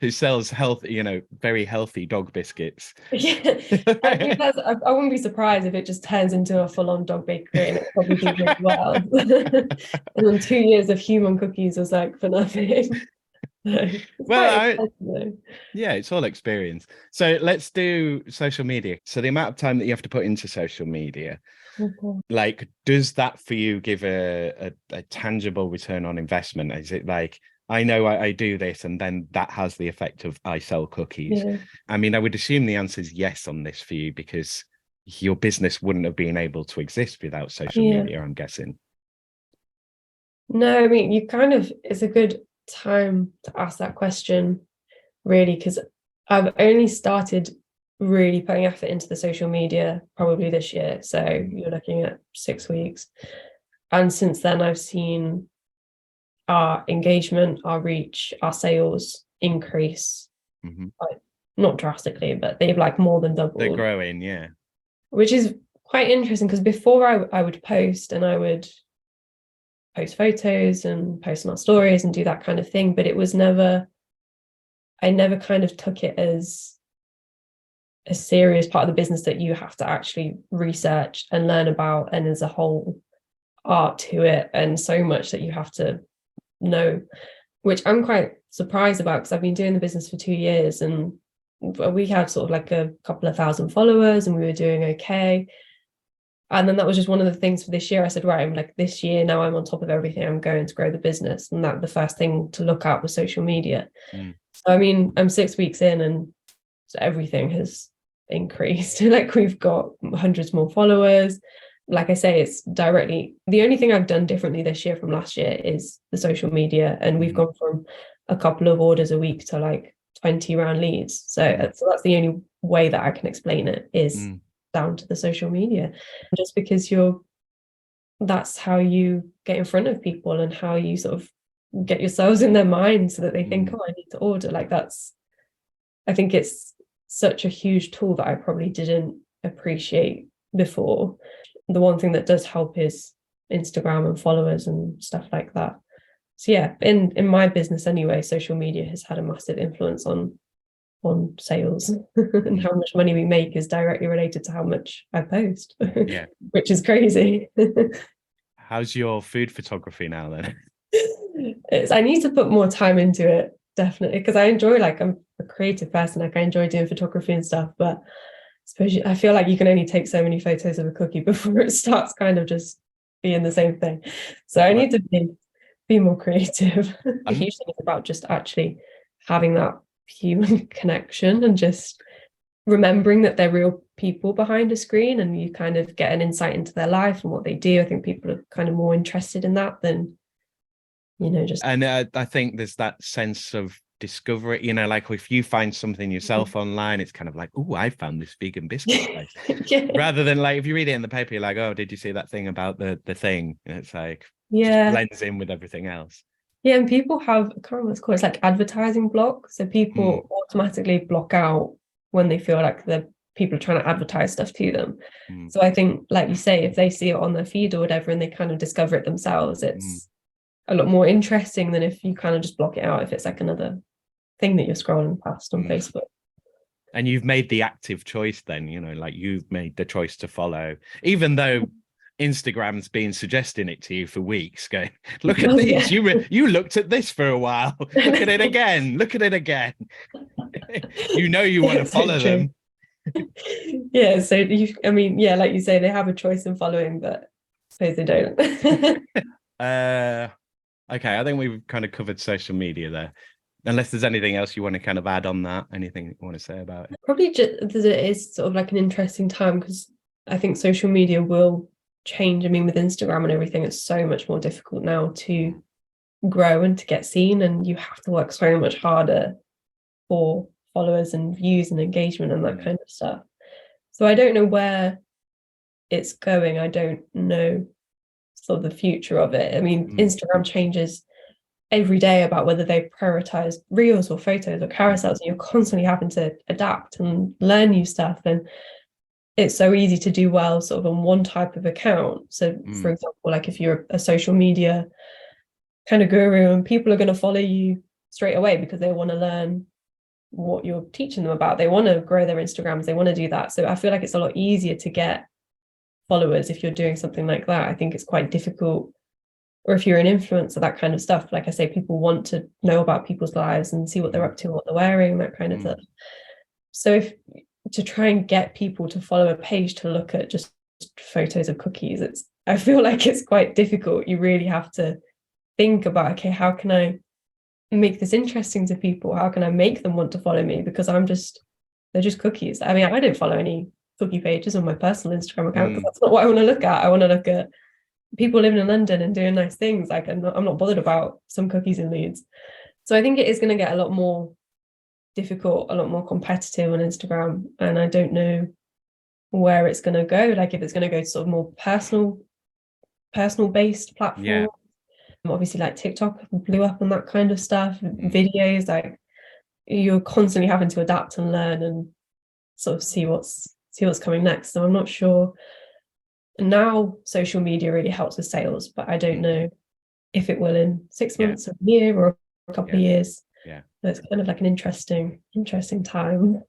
Who sells healthy, very healthy dog biscuits. Yeah, I wouldn't be surprised if it just turns into a full-on dog bakery and it probably do really well. And then 2 years of human cookies was like for nothing. Well, yeah, it's all experience. So let's do social media. So the amount of time that you have to put into social media, like, does that for you give a tangible return on investment? Is it like, I know I do this and then that has the effect of I sell cookies? Yeah. I mean, I would assume the answer is yes on this for you, because your business wouldn't have been able to exist without social media, I'm guessing. No, I mean, it's a good time to ask that question, really, because I've only started really putting effort into the social media probably this year. So you're looking at 6 weeks. And since then, I've seen our engagement, our reach, our sales increase, like, not drastically, but they've like more than doubled. They're growing, yeah. Which is quite interesting, because before I would post and I would post photos and post on our stories and do that kind of thing, but I never kind of took it as a serious part of the business that you have to actually research and learn about, and there's a whole art to it and so much that you have to know, which I'm quite surprised about, because I've been doing the business for 2 years and we had sort of like a couple of thousand followers and we were doing okay. And then that was just one of the things for this year. I said, right, I'm like, this year now I'm on top of everything, I'm going to grow the business. And that the first thing to look at was social media. So I mean, I'm 6 weeks in and so everything has increased. Like, we've got hundreds more followers. Like I say, it's directly, the only thing I've done differently this year from last year is the social media. And we've gone from a couple of orders a week to like 20 round leads. So that's the only way that I can explain it, is down to the social media. Just because that's how you get in front of people and how you sort of get yourselves in their mind so that they think, oh, I need to order. Like, I think it's such a huge tool that I probably didn't appreciate before. The one thing that does help is Instagram and followers and stuff like that. So yeah, in my business anyway, social media has had a massive influence on sales and how much money we make is directly related to how much I post. Yeah. Which is crazy. How's your food photography now then? I need to put more time into it, definitely, because I enjoy, like, I'm a creative person, like I enjoy doing photography and stuff, but I feel like you can only take so many photos of a cookie before it starts kind of just being the same thing. So I need to be more creative. Usually it's about just actually having that human connection and just remembering that they're real people behind a screen, and you kind of get an insight into their life and what they do. I think people are kind of more interested in that than, just. And I think there's that sense of discovery, like if you find something yourself online, it's kind of like, oh, I found this vegan biscuit place. Yeah. Rather than like if you read it in the paper, you're like, oh, did you see that thing about the thing? And it's like, just blends in with everything else. Yeah, and people have, I can't remember what it's called, it's like advertising block. So people automatically block out when they feel like the people are trying to advertise stuff to them. So I think, like you say, if they see it on their feed or whatever and they kind of discover it themselves, it's a lot more interesting than if you kind of just block it out if it's like another thing that you're scrolling past on Facebook. And you've made the active choice then, like you've made the choice to follow, even though Instagram's been suggesting it to you for weeks, going, look at these, you looked at this for a while, look at it again, you want to follow them. Yeah, so like you say, they have a choice in following, but I suppose they don't. Okay, I think we've kind of covered social media there. Unless there's anything else you want to kind of add on that, anything you want to say about it? Probably just that it is sort of like an interesting time, because I think social media will change. I mean, with Instagram and everything, it's so much more difficult now to grow and to get seen, and you have to work so much harder for followers and views and engagement and that kind of stuff. So I don't know where it's going. I don't know sort of the future of it. I mean, Instagram changes every day about whether they prioritize reels or photos or carousels, and you're constantly having to adapt and learn new stuff. And it's so easy to do well sort of on one type of account. So for example, like if you're a social media kind of guru, and people are going to follow you straight away because they want to learn what you're teaching them about, they want to grow their Instagrams, they want to do that. So I feel like it's a lot easier to get followers if you're doing something like that. I think it's quite difficult, or if you're an influencer, that kind of stuff, like I say, people want to know about people's lives and see what they're up to, what they're wearing, that kind of stuff. So if to try and get people to follow a page to look at just photos of cookies, I feel like it's quite difficult. You really have to think about, okay, how can I make this interesting to people? How can I make them want to follow me? Because they're just cookies. I mean, I didn't follow any cookie pages on my personal Instagram account because that's not what I want to look at. I want to look at people living in London and doing nice things. Like I'm not bothered about some cookies in Leeds. So I think it is going to get a lot more difficult, a lot more competitive on Instagram, and I don't know where it's going to go. Like if it's going to go to sort of more personal based platform. Obviously, like TikTok blew up on that kind of stuff. Videos, like you're constantly having to adapt and learn and sort of see what's coming next. So I'm not sure. Now social media really helps with sales, but I don't know if it will in 6 months or a year or a couple of years. So it's kind of like an interesting time.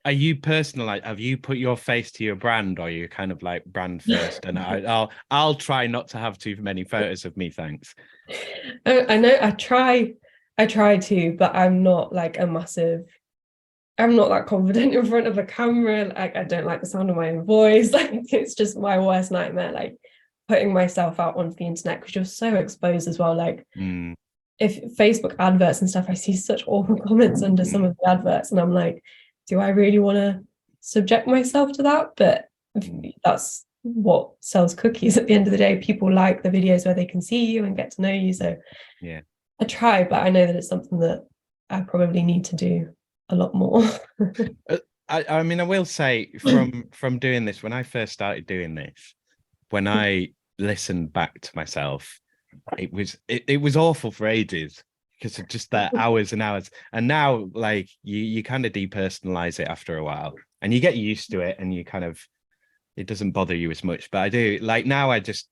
Are you personal? Like, have you put your face to your brand, or are you kind of like brand first? And I'll try not to have too many photos of me, thanks. I know I try to, but I'm not like I'm not that confident in front of a camera. Like I don't like the sound of my own voice. Like it's just my worst nightmare, like putting myself out onto the internet, because you're so exposed as well. Like if Facebook adverts and stuff, I see such awful comments under some of the adverts, and I'm like, do I really want to subject myself to that? But that's what sells cookies at the end of the day. People like the videos where they can see you and get to know you. So I try, but I know that it's something that I probably need to do a lot more. I mean, I will say from doing this, when I first started doing this, when I listened back to myself, it was awful for ages, because of just that hours and hours. And now, like you kind of depersonalize it after a while, and you get used to it, and you kind of, it doesn't bother you as much. But I do, like now I just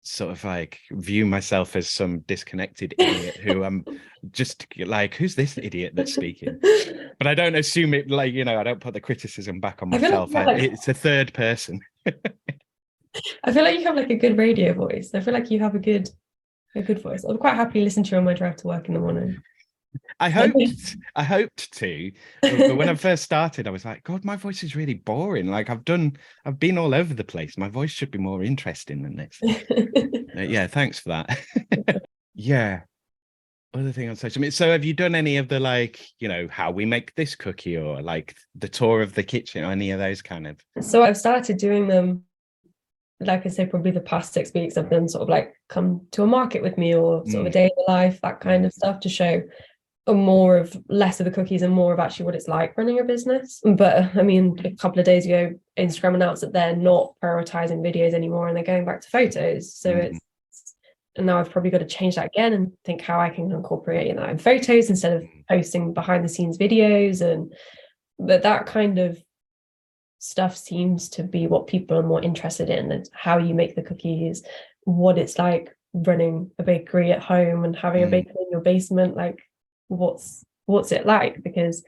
sort of like view myself as some disconnected idiot who I'm just like, who's this idiot that's speaking? But I don't assume it, like, I don't put the criticism back on myself. It's a third person. I feel like you have like a good radio voice. I feel like you have a good voice. I'm quite happy to listen to you on my drive to work in the morning. I hoped to, but when I first started, I was like, God, my voice is really boring. Like I've been all over the place. My voice should be more interesting than this. Yeah, thanks for that. Yeah. Other thing on social media. So have you done any of the, like, how we make this cookie, or like the tour of the kitchen, or any of those kind of? So I've started doing them, like I say, probably the past 6 weeks. I've been sort of like come to a market with me, or sort of a day in the life, that kind of stuff, to show less of the cookies and more of actually what it's like running a business. But I mean, a couple of days ago, Instagram announced that they're not prioritizing videos anymore, and they're going back to photos. So and now I've probably got to change that again and think how I can incorporate that in photos instead of posting behind the scenes videos. But that kind of stuff seems to be what people are more interested in, and how you make the cookies, what it's like running a bakery at home and having a bakery in your basement. Like what's it like? Because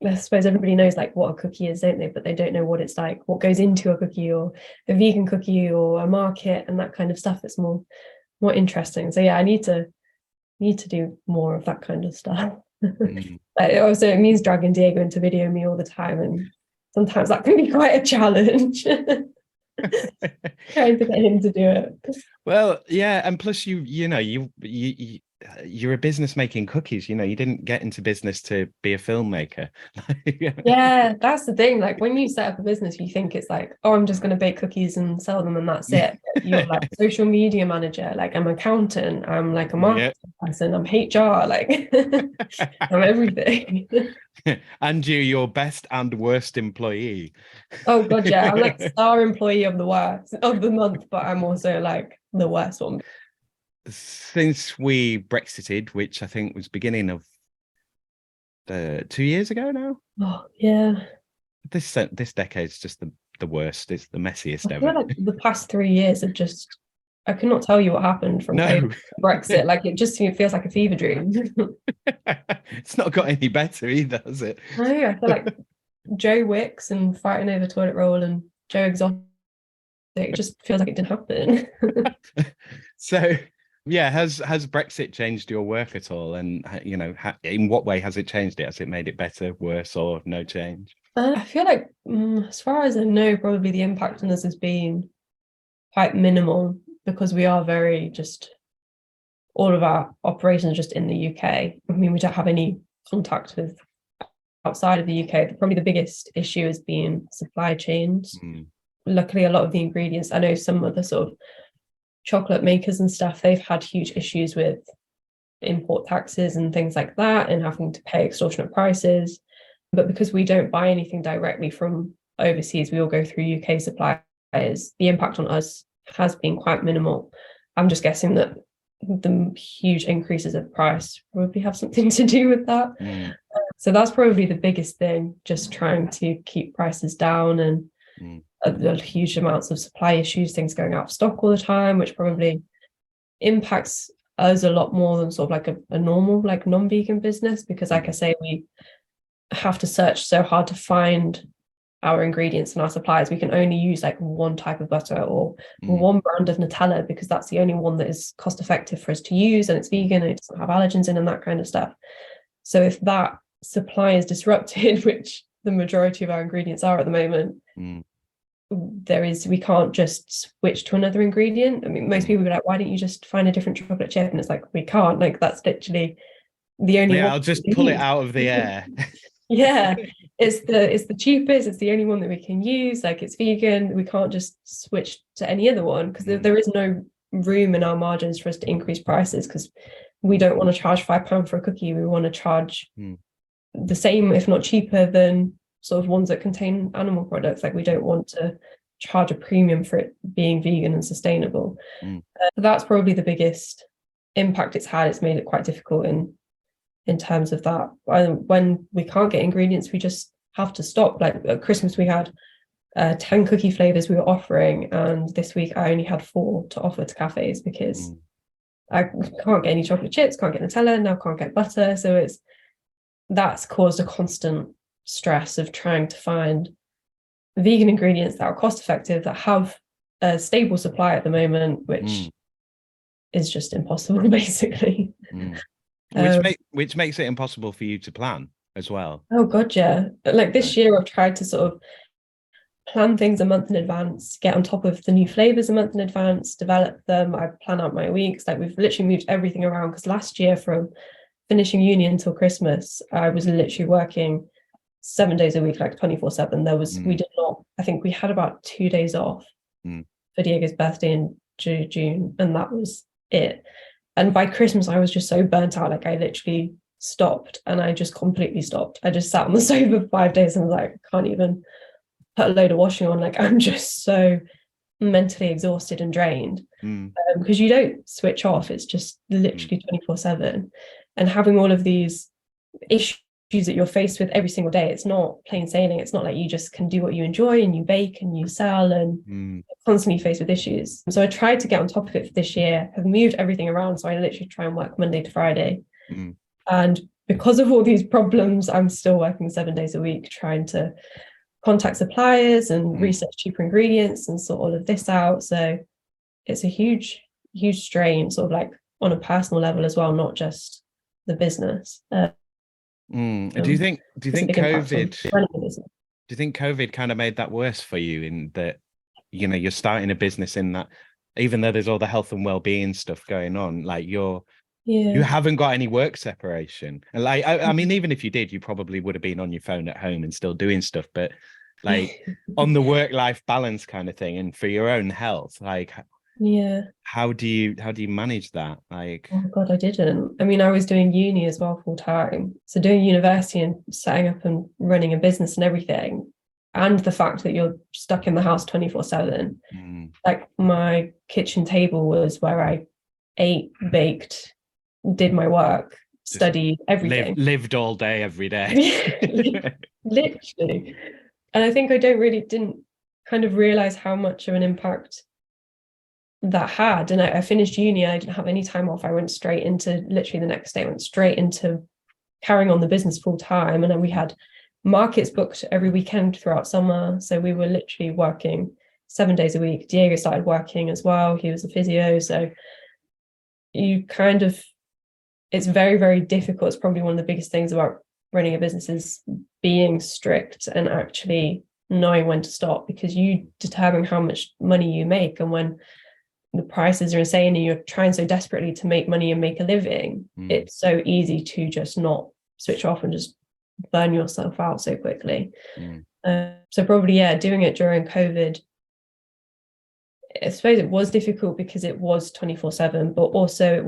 I suppose everybody knows like what a cookie is, don't they? But they don't know what it's like, what goes into a cookie or a vegan cookie or a market and that kind of stuff. It's more interesting. So yeah, I need to do more of that kind of stuff. Also, it means dragging Diego into video me all the time, and sometimes that can be quite a challenge. Trying to get him to do it. Well, yeah, and plus you're a business making cookies. You didn't get into business to be a filmmaker. Yeah, that's the thing. Like when you set up a business, you think it's like, oh, I'm just going to bake cookies and sell them and that's it. But you're like social media manager, like I'm an accountant, I'm like a marketing person, I'm HR, like I'm everything. And you're your best and worst employee. Oh god, yeah, I'm like star employee of the month, but I'm also like the worst one. Since we Brexited, which I think was beginning of 2 years ago now. Oh yeah. This decade's just the worst. It's the messiest I ever. feel like the past 3 years have just, I cannot tell you what happened from Brexit. Like it just feels like a fever dream. It's not got any better either, has it? No, I feel like Joe Wicks and fighting over toilet roll and Joe Exotic. It just feels like it didn't happen. So yeah, has Brexit changed your work at all? And in what way has it changed it? Has it made it better, worse, or no change? I feel like, as far as I know, probably the impact on us has been quite minimal because we are all of our operations are just in the UK. I mean, we don't have any contact with outside of the UK. Probably the biggest issue has been supply chains. Luckily, a lot of the ingredients, I know some of the sort of chocolate makers and stuff, they've had huge issues with import taxes and things like that and having to pay extortionate prices. But because we don't buy anything directly from overseas, we all go through UK suppliers, the impact on us has been quite minimal. I'm just guessing that the huge increases of price probably have something to do with that. So that's probably the biggest thing, just trying to keep prices down and huge amounts of supply issues, things going out of stock all the time, which probably impacts us a lot more than sort of like a normal like non-vegan business, because like I say, we have to search so hard to find our ingredients and our suppliers. We can only use like one type of butter or one brand of Nutella because that's the only one that is cost effective for us to use, and it's vegan and it doesn't have allergens in and that kind of stuff. So if that supply is disrupted, which the majority of our ingredients are at the moment, we can't just switch to another ingredient. I mean, most people would be like, why don't you just find a different chocolate chip? And it's like, we can't. Like that's literally the only one. I'll just pull it out of the air. Yeah, it's the cheapest, it's the only one that we can use, like it's vegan, we can't just switch to any other one because there is no room in our margins for us to increase prices, because we don't want to charge £5 for a cookie. We want to charge the same, if not cheaper, than sort of ones that contain animal products. Like we don't want to charge a premium for it being vegan and sustainable. That's probably the biggest impact it's had. It's made it quite difficult in terms of that. When we can't get ingredients, we just have to stop. Like at Christmas, we had 10 cookie flavors we were offering, and this week I only had 4 to offer to cafes because I can't get any chocolate chips, can't get Nutella, now can't get butter. So that's caused a constant stress of trying to find vegan ingredients that are cost effective, that have a stable supply at the moment, which is just impossible basically. Which makes it impossible for you to plan as well. Oh god, yeah. Like this year I've tried to sort of plan things a month in advance, get on top of the new flavors a month in advance, develop them. I plan out my weeks. Like we've literally moved everything around, because last year from finishing uni until Christmas I was literally working 7 days a week, like 24/7. We did not, I think we had about 2 days off for Diego's birthday in June, and that was it. And by Christmas, I was just so burnt out. Like I literally stopped, and I just completely stopped. I just sat on the sofa for 5 days and was like, I can't even put a load of washing on. Like I'm just so mentally exhausted and drained because you don't switch off. It's just literally 24/7. And having all of these issues that you're faced with every single day, it's not plain sailing. It's not like you just can do what you enjoy and you bake and you sell, and you're constantly faced with issues. So I tried to get on top of it for this year. I've moved everything around, so I literally try and work Monday to Friday. And because of all these problems, I'm still working 7 days a week, trying to contact suppliers and research cheaper ingredients and sort all of this out. So it's a huge strain, sort of like on a personal level as well, not just the business. Do you think COVID kind of made that worse for you, in that, you know, you're starting a business in that, even though there's all the health and well-being stuff going on, like you haven't got any work separation. And like, I mean, even if you did, you probably would have been on your phone at home and still doing stuff, but like on the work-life balance kind of thing, and for your own health, like, how do you manage that? Like, oh god, I didn't. I mean, I was doing uni as well full time, so doing university and setting up and running a business and everything, and the fact that you're stuck in the house 24/7. Like, my kitchen table was where I ate, baked, did my work, studied, everything. Lived all day, every day. Literally. And I think I didn't kind of realize how much of an impact that had. And I finished uni, I didn't have any time off. I went straight into, literally the next day, I went straight into carrying on the business full time. And then we had markets booked every weekend throughout summer. So we were literally working 7 days a week. Diego started working as well. He was a physio. So you kind of, it's very, very difficult. It's probably one of the biggest things about running a business is being strict and actually knowing when to stop, because you determine how much money you make. And when the prices are insane and you're trying so desperately to make money and make a living, it's so easy to just not switch off and just burn yourself out so quickly. So probably, doing it during COVID, I suppose it was difficult because it was 24/7, but also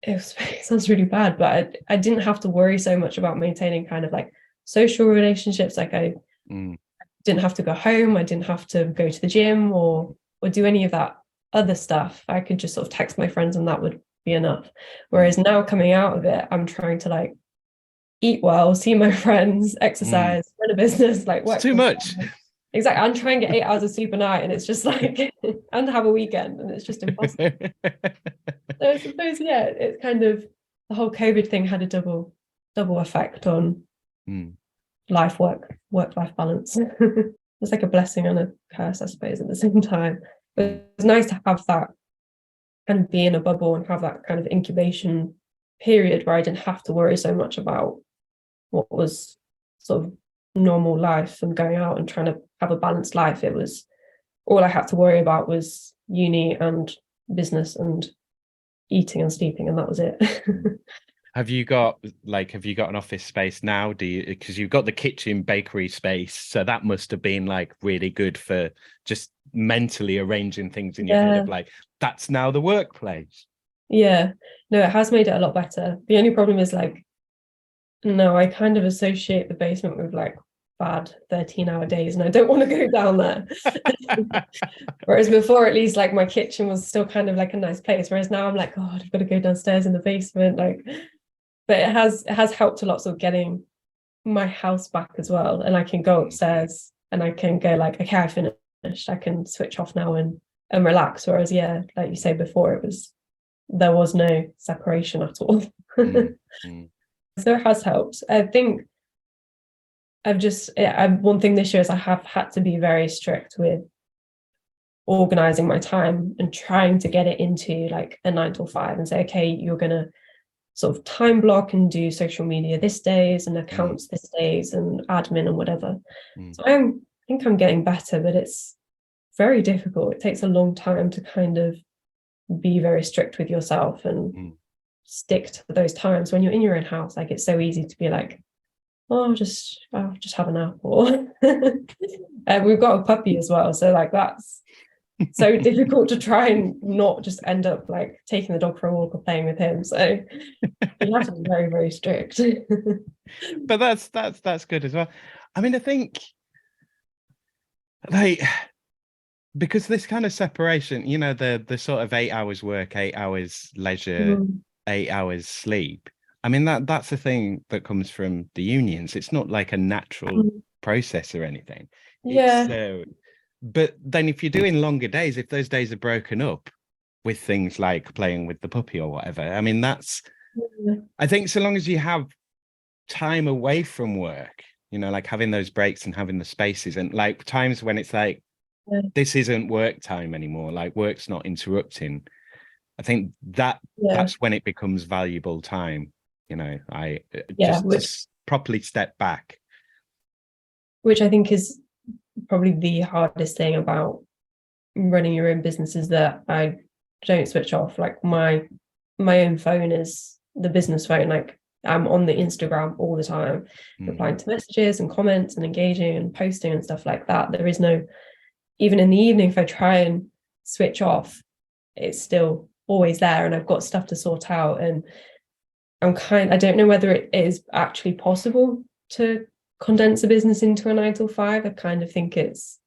it sounds really bad, but I didn't have to worry so much about maintaining kind of like social relationships. Like, I didn't have to go home. I didn't have to go to the gym or do any of that other stuff. I could just sort of text my friends and that would be enough. Whereas now, coming out of it, I'm trying to like eat well, see my friends, exercise, run a business, like work. It's too much. Exactly. I'm trying to get 8 hours of sleep a night, and it's just like, and have a weekend, and it's just impossible. So I suppose, it's kind of, the whole COVID thing had a double effect on work-life balance. It's like a blessing and a curse, I suppose, at the same time. But it's nice to have that and be in a bubble and have that kind of incubation period where I didn't have to worry so much about what was sort of normal life and going out and trying to have a balanced life. It was, all I had to worry about was uni and business and eating and sleeping, and that was it. Have you got an office space now? Do you, because you've got the kitchen bakery space, so that must have been like really good for just mentally arranging things in your head of like, that's now the workplace. No, it has made it a lot better. The only problem is like, no, I kind of associate the basement with like bad 13-hour days, and I don't want to go down there. Whereas before, at least, like, my kitchen was still kind of like a nice place, whereas now I'm like, God, I've got to go downstairs in the basement, like. But it has helped a lot, sort of getting my house back as well, and I can go upstairs and I can go like, okay, I finished, I can switch off now and relax. Whereas like you say before, there was no separation at all. So it has helped. I think one thing this year is I have had to be very strict with organizing my time and trying to get it into like a 9 to 5 and say, okay, you're going to sort of time block and do social media this days and accounts this days and admin and whatever. So I think I'm getting better, but it's very difficult. It takes a long time to kind of be very strict with yourself and stick to those times when you're in your own house. Like, it's so easy to be like, oh, I'll just have a nap, or we've got a puppy as well, so like that's so difficult to try and not just end up like taking the dog for a walk or playing with him. So you have to be very, very strict. But that's good as well. I mean, I think like, because this kind of separation, you know, the sort of 8 hours work, 8 hours leisure, 8 hours sleep. I mean, that's the thing that comes from the unions. It's not like a natural process or anything. But then if you're doing longer days, if those days are broken up with things like playing with the puppy or whatever, I mean, that's I think so long as you have time away from work, you know, like having those breaks and having the spaces, and like times when it's like, Yeah. this isn't work time anymore, like work's not interrupting. I think Yeah. that's when it becomes valuable time, you know. Yeah, just properly step back. Which I think is probably the hardest thing about running your own business, is that I don't switch off. Like my own phone is the business phone. Like I'm on the Instagram all the time, replying to messages and comments and engaging and posting and stuff like that. There is no, even in the evening, if I try and switch off, it's still always there, and I've got stuff to sort out. And I don't know whether it is actually possible to condense a business into a 9 to 5. I kind of think it's,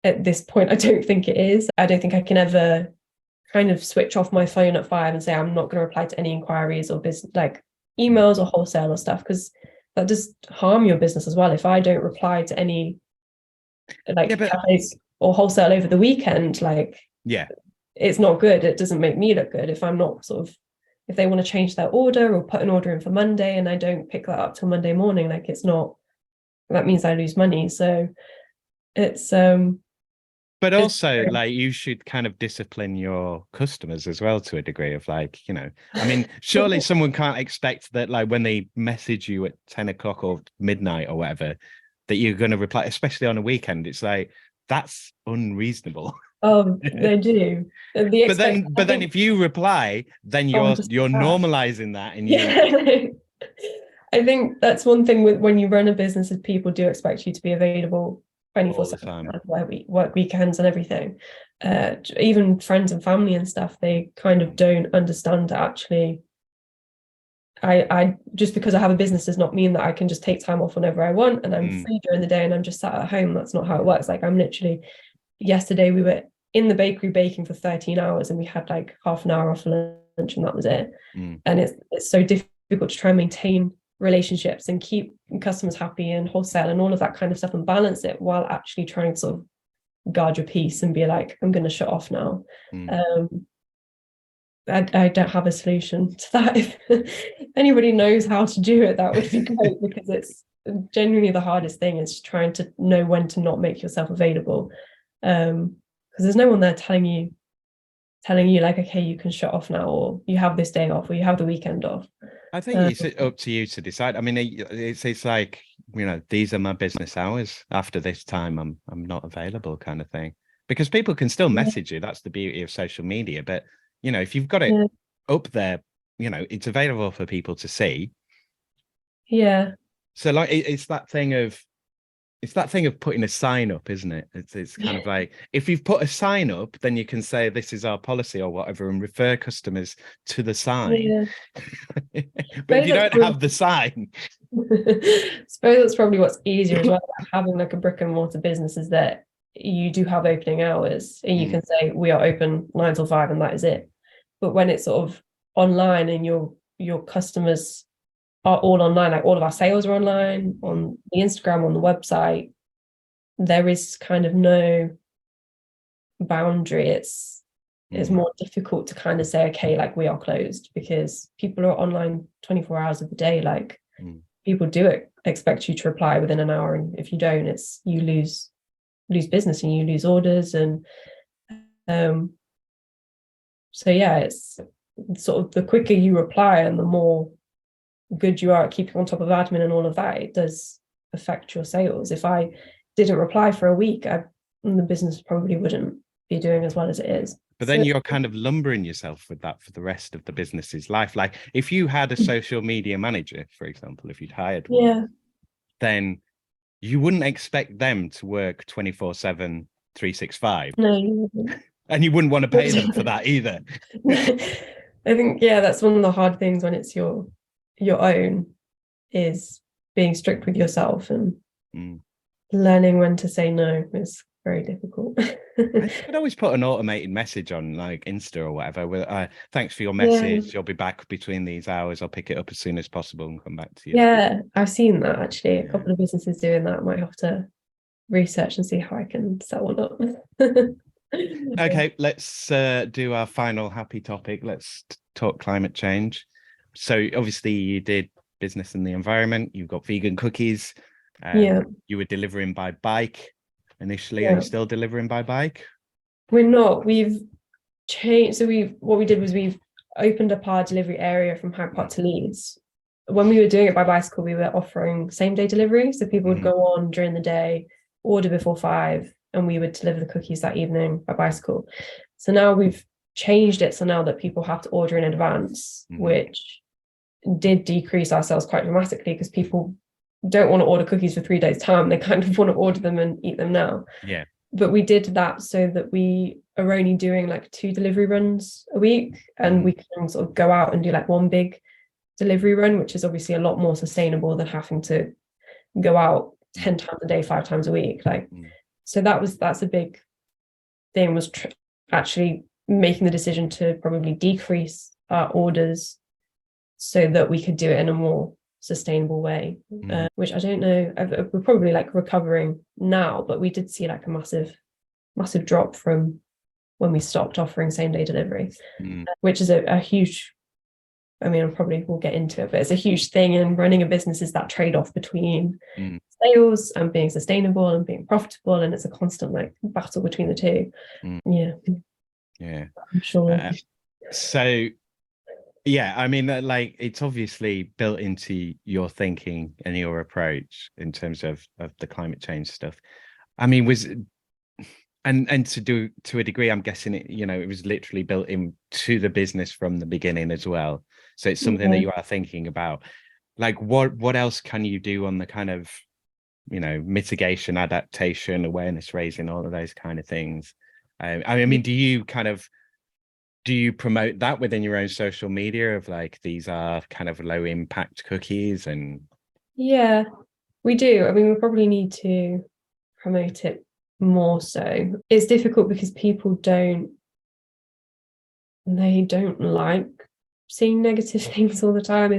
at this point, I don't think it is. I don't think I can ever kind of switch off my phone at 5 and say I'm not going to reply to any inquiries or business, like emails or wholesale or stuff, because that does harm your business as well. If I don't reply to any cafes or wholesale over the weekend, like it's not good. It doesn't make me look good if I'm not if they want to change their order or put an order in for Monday and I don't pick that up till Monday morning, like it's not, that means I lose money. So it's but also like you should kind of discipline your customers as well, to a degree of like, you know, I mean, surely someone can't expect that like when they message you at 10 o'clock or midnight or whatever, that you're going to reply, especially on a weekend. It's like, that's unreasonable. They do. But then if you reply, then you're normalizing that, and I think that's one thing with when you run a business, is people do expect you to be available 24/7, where we work weekends and everything. Even friends and family and stuff, they kind of don't understand that actually I just because I have a business does not mean that I can just take time off whenever I want and I'm free during the day and I'm just sat at home. That's not how it works. Like I'm literally, yesterday we were in the bakery baking for 13 hours and we had like half an hour off lunch and that was it. And it's so difficult to try and maintain relationships and keep customers happy and wholesale and all of that kind of stuff and balance it while actually trying to sort of guard your peace and be like, I'm going to shut off now. I don't have a solution to that. If anybody knows how to do it, that would be great, because it's genuinely the hardest thing, is trying to know when to not make yourself available, because there's no one there telling you like, okay, you can shut off now, or you have this day off, or you have the weekend off. I think it's up to you to decide. I mean, it's like, you know, these are my business hours. After this time, I'm not available, kind of thing, because people can still message you. That's the beauty of social media. But you know, if you've got it up there, you know, it's available for people to see. Yeah. So like, it's that thing of putting a sign up, isn't it? It's kind of like, if you've put a sign up, then you can say this is our policy or whatever and refer customers to the sign. But if you don't have the sign, I suppose that's probably what's easier as well, having like a brick and mortar business, is that you do have opening hours and you can say we are open 9 till 5 and that is it. But when it's sort of online and your customers are all online, like all of our sales are online on the Instagram, on the website, there is kind of no boundary. It's more difficult to kind of say, okay, like we are closed, because people are online 24 hours of the day. Like people do expect you to reply within an hour, and if you don't, it's you lose business and you lose orders. And so yeah, it's sort of the quicker you reply and the more good you are at keeping on top of admin and all of that, it does affect your sales. If I didn't reply for a week, the business probably wouldn't be doing as well as it is. But then you're kind of lumbering yourself with that for the rest of the business's life. Like if you had a social media manager, for example, if you'd hired one, then you wouldn't expect them to work 24/7, 365. No, you wouldn't. And you wouldn't want to pay them for that either. I think, that's one of the hard things when it's your own, is being strict with yourself and learning when to say no is very difficult. I could always put an automated message on like Insta or whatever with thanks for your message, you'll be back between these hours, I'll pick it up as soon as possible and come back to you. I've seen that actually. A couple of businesses doing that. I might have to research and see how I can set one up. Okay, let's do our final happy topic. Let's talk climate change. So obviously you did business in the environment. You've got vegan cookies. You were delivering by bike initially. Are you still delivering by bike? We're not. We've changed. So what we did was we've opened up our delivery area from Hyde Park to Leeds. When we were doing it by bicycle, we were offering same day delivery. So people would go on during the day, order before 5, and we would deliver the cookies that evening by bicycle. So now we've changed it so now that people have to order in advance, which did decrease our sales quite dramatically because people don't want to order cookies for 3 days' time. They kind of want to order them and eat them now. Yeah. But we did that so that we are only doing like 2 delivery runs a week, and we can sort of go out and do like one big delivery run, which is obviously a lot more sustainable than having to go out 10 times a day, 5 times a week. So that's a big thing, was actually making the decision to probably decrease our orders so that we could do it in a more sustainable way, which I don't know, we're probably like recovering now, but we did see like a massive drop from when we stopped offering same day delivery, which is a huge, I mean, I probably will get into it, but it's a huge thing in running a business, is that trade-off between sales and being sustainable and being profitable, and it's a constant like battle between the two. Yeah, I'm sure. So yeah, I mean, like, it's obviously built into your thinking and your approach in terms of the climate change stuff. I mean, and to a degree, I'm guessing it was literally built into the business from the beginning as well. So it's something that you are thinking about. Like, what else can you do on the kind of, mitigation, adaptation, awareness raising, all of those kind of things? I mean, do you promote that within your own social media of like, these are kind of low impact cookies? And yeah, we do. I mean, we probably need to promote it more so. It's difficult because people don't like seeing negative things all the time.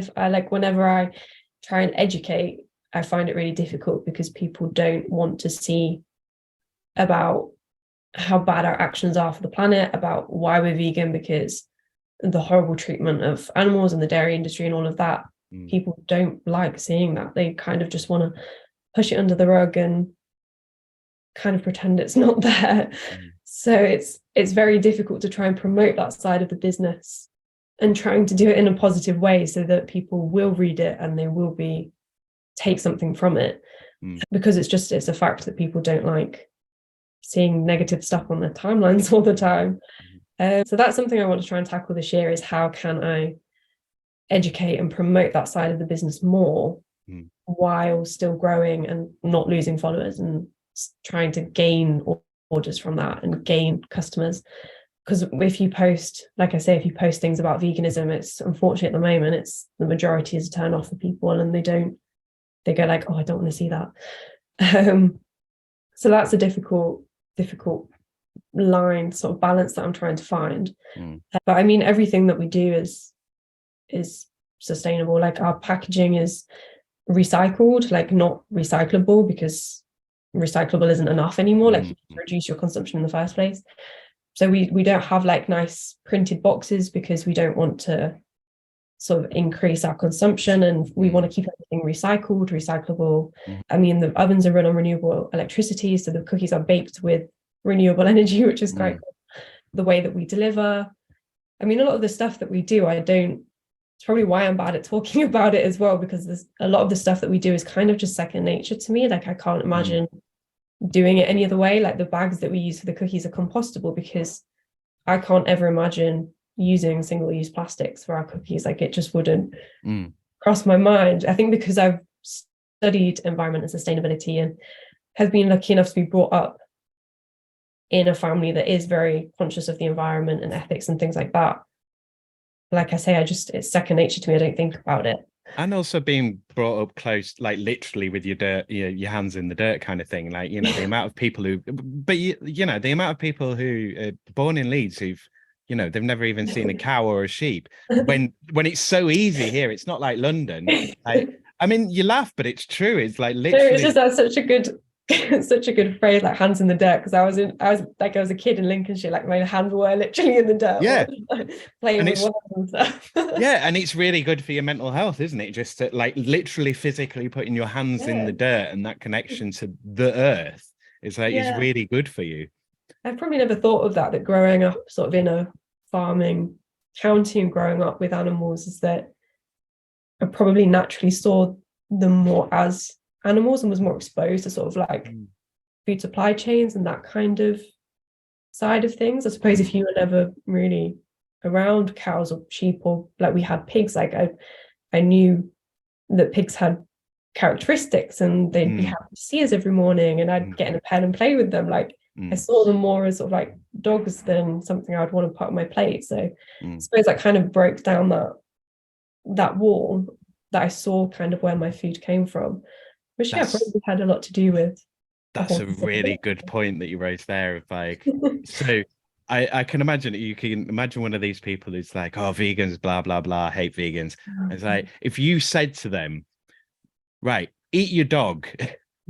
Whenever I try and educate, I find it really difficult because people don't want to see about how bad our actions are for the planet, about why we're vegan, because the horrible treatment of animals and the dairy industry and all of that. People don't like seeing that. They kind of just want to push it under the rug and kind of pretend it's not there. So it's very difficult to try and promote that side of the business and trying to do it in a positive way so that people will read it and they will take something from it, because it's a fact that people don't like seeing negative stuff on their timelines all the time. So that's something I want to try and tackle this year, is how can I educate and promote that side of the business more while still growing and not losing followers, and trying to gain orders from that and gain customers. Because if you post things about veganism, it's unfortunate at the moment, it's the majority is a turn off for people, and they go like, oh, I don't want to see that. So that's a difficult line, sort of balance that I'm trying to find. But I mean, everything that we do is sustainable. Like, our packaging is recycled, like not recyclable, because recyclable isn't enough anymore. Like, you reduce your consumption in the first place. So we don't have like nice printed boxes because we don't want to sort of increase our consumption, and we want to keep everything recyclable. I mean, the ovens are run on renewable electricity, so the cookies are baked with renewable energy, which is quite cool. The way that we deliver, I mean, a lot of the stuff that we do, it's probably why I'm bad at talking about it as well, because there's a lot of the stuff that we do is kind of just second nature to me. Like, I can't imagine doing it any other way. Like, the bags that we use for the cookies are compostable, because I can't ever imagine using single-use plastics for our cookies. Like, it just wouldn't cross my mind. I think because I've studied environment and sustainability and have been lucky enough to be brought up in a family that is very conscious of the environment and ethics and things like that. Like I say, it's second nature to me. I don't think about it. And also being brought up close, like literally with your dirt, your hands in the dirt kind of thing. Like, the amount of people the amount of people who are born in Leeds who've, they've never even seen a cow or a sheep. When it's so easy here, it's not like London. I mean, you laugh, but it's true. It's like literally. It's just that's such a good it's such a good phrase, like hands in the dirt, because I was a kid in Lincolnshire, like my hands were literally in the dirt, Yeah, playing with worms and stuff. Yeah, and it's really good for your mental health, isn't it? Just to, like, literally physically putting your hands in the dirt, and that connection to the earth is like is really good for you. I've probably never thought of that growing up sort of in a farming county and growing up with animals is that I probably naturally saw them more as animals and was more exposed to sort of like food supply chains and that kind of side of things. I suppose if you were never really around cows or sheep, or like we had pigs, like I knew that pigs had characteristics and they'd be happy to see us every morning, and I'd get in a pen and play with them. Like I saw them more as sort of like dogs than something I would want to put on my plate. So I suppose that kind of broke down that wall that I saw kind of where my food came from, which probably had a lot to do with. That's a really good point that you raised there. Of like, so I can imagine, you can imagine one of these people who's like, oh, vegans, blah, blah, blah, I hate vegans. It's like, if you said to them, right, eat your dog,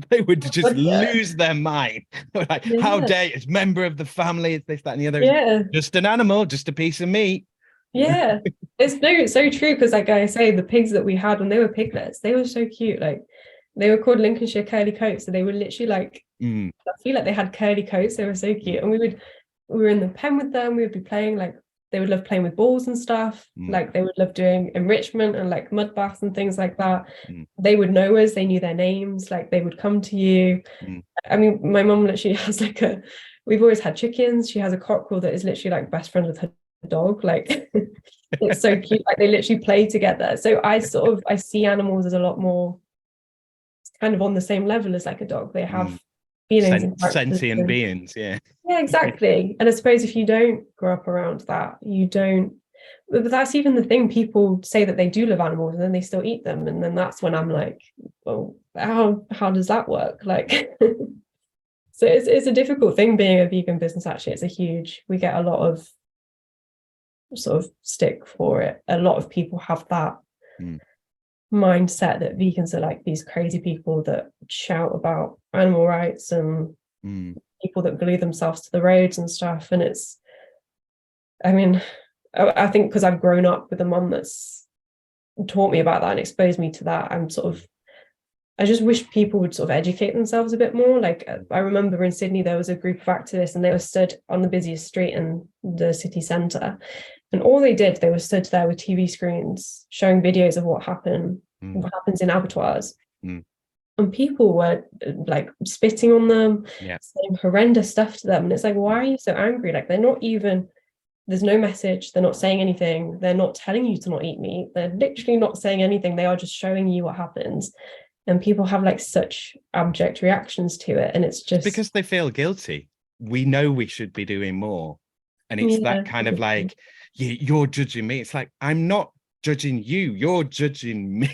they would just lose their mind. Like, how dare you, it's member of the family, it's this, that, and the other. Just an animal, just a piece of meat. It's so true, because like I say, the pigs that we had when they were piglets, they were so cute. Like they were called Lincolnshire curly coats, so they were literally like I feel like they had curly coats. They were so cute, and we were in the pen with them. We would be playing, like they would love playing with balls and stuff. Like they would love doing enrichment and like mud baths and things like that. They would know us, they knew their names, like they would come to you. I mean, my mum literally has like we've always had chickens. She has a cockerel that is literally like best friend with her dog. Like it's so cute, like they literally play together. So I see animals as a lot more kind of on the same level as like a dog. They have feelings and sentient beings. Yeah, exactly. And I suppose if you don't grow up around that, you don't. But that's even the thing, people say that they do love animals and then they still eat them, and then that's when I'm like, well, how does that work? Like so it's a difficult thing being a vegan business. Actually, we get a lot of sort of stick for it. A lot of people have that mindset that vegans are like these crazy people that shout about animal rights and people that glue themselves to the roads and stuff. And it's, I mean, I think because I've grown up with a mum that's taught me about that and exposed me to that, I just wish people would sort of educate themselves a bit more. Like I remember in Sydney there was a group of activists and they were stood on the busiest street in the city centre, and all they were stood there with TV screens showing videos of what happens in abattoirs. And people were like spitting on them, saying horrendous stuff to them. And it's like, why are you so angry? Like they're not even, there's no message, they're not saying anything, they're not telling you to not eat meat, they're literally not saying anything, they are just showing you what happens. And people have like such abject reactions to it, and it's just because they feel guilty. We know we should be doing more, and it's that kind of like, you're judging me. It's like, I'm not judging you, you're judging me.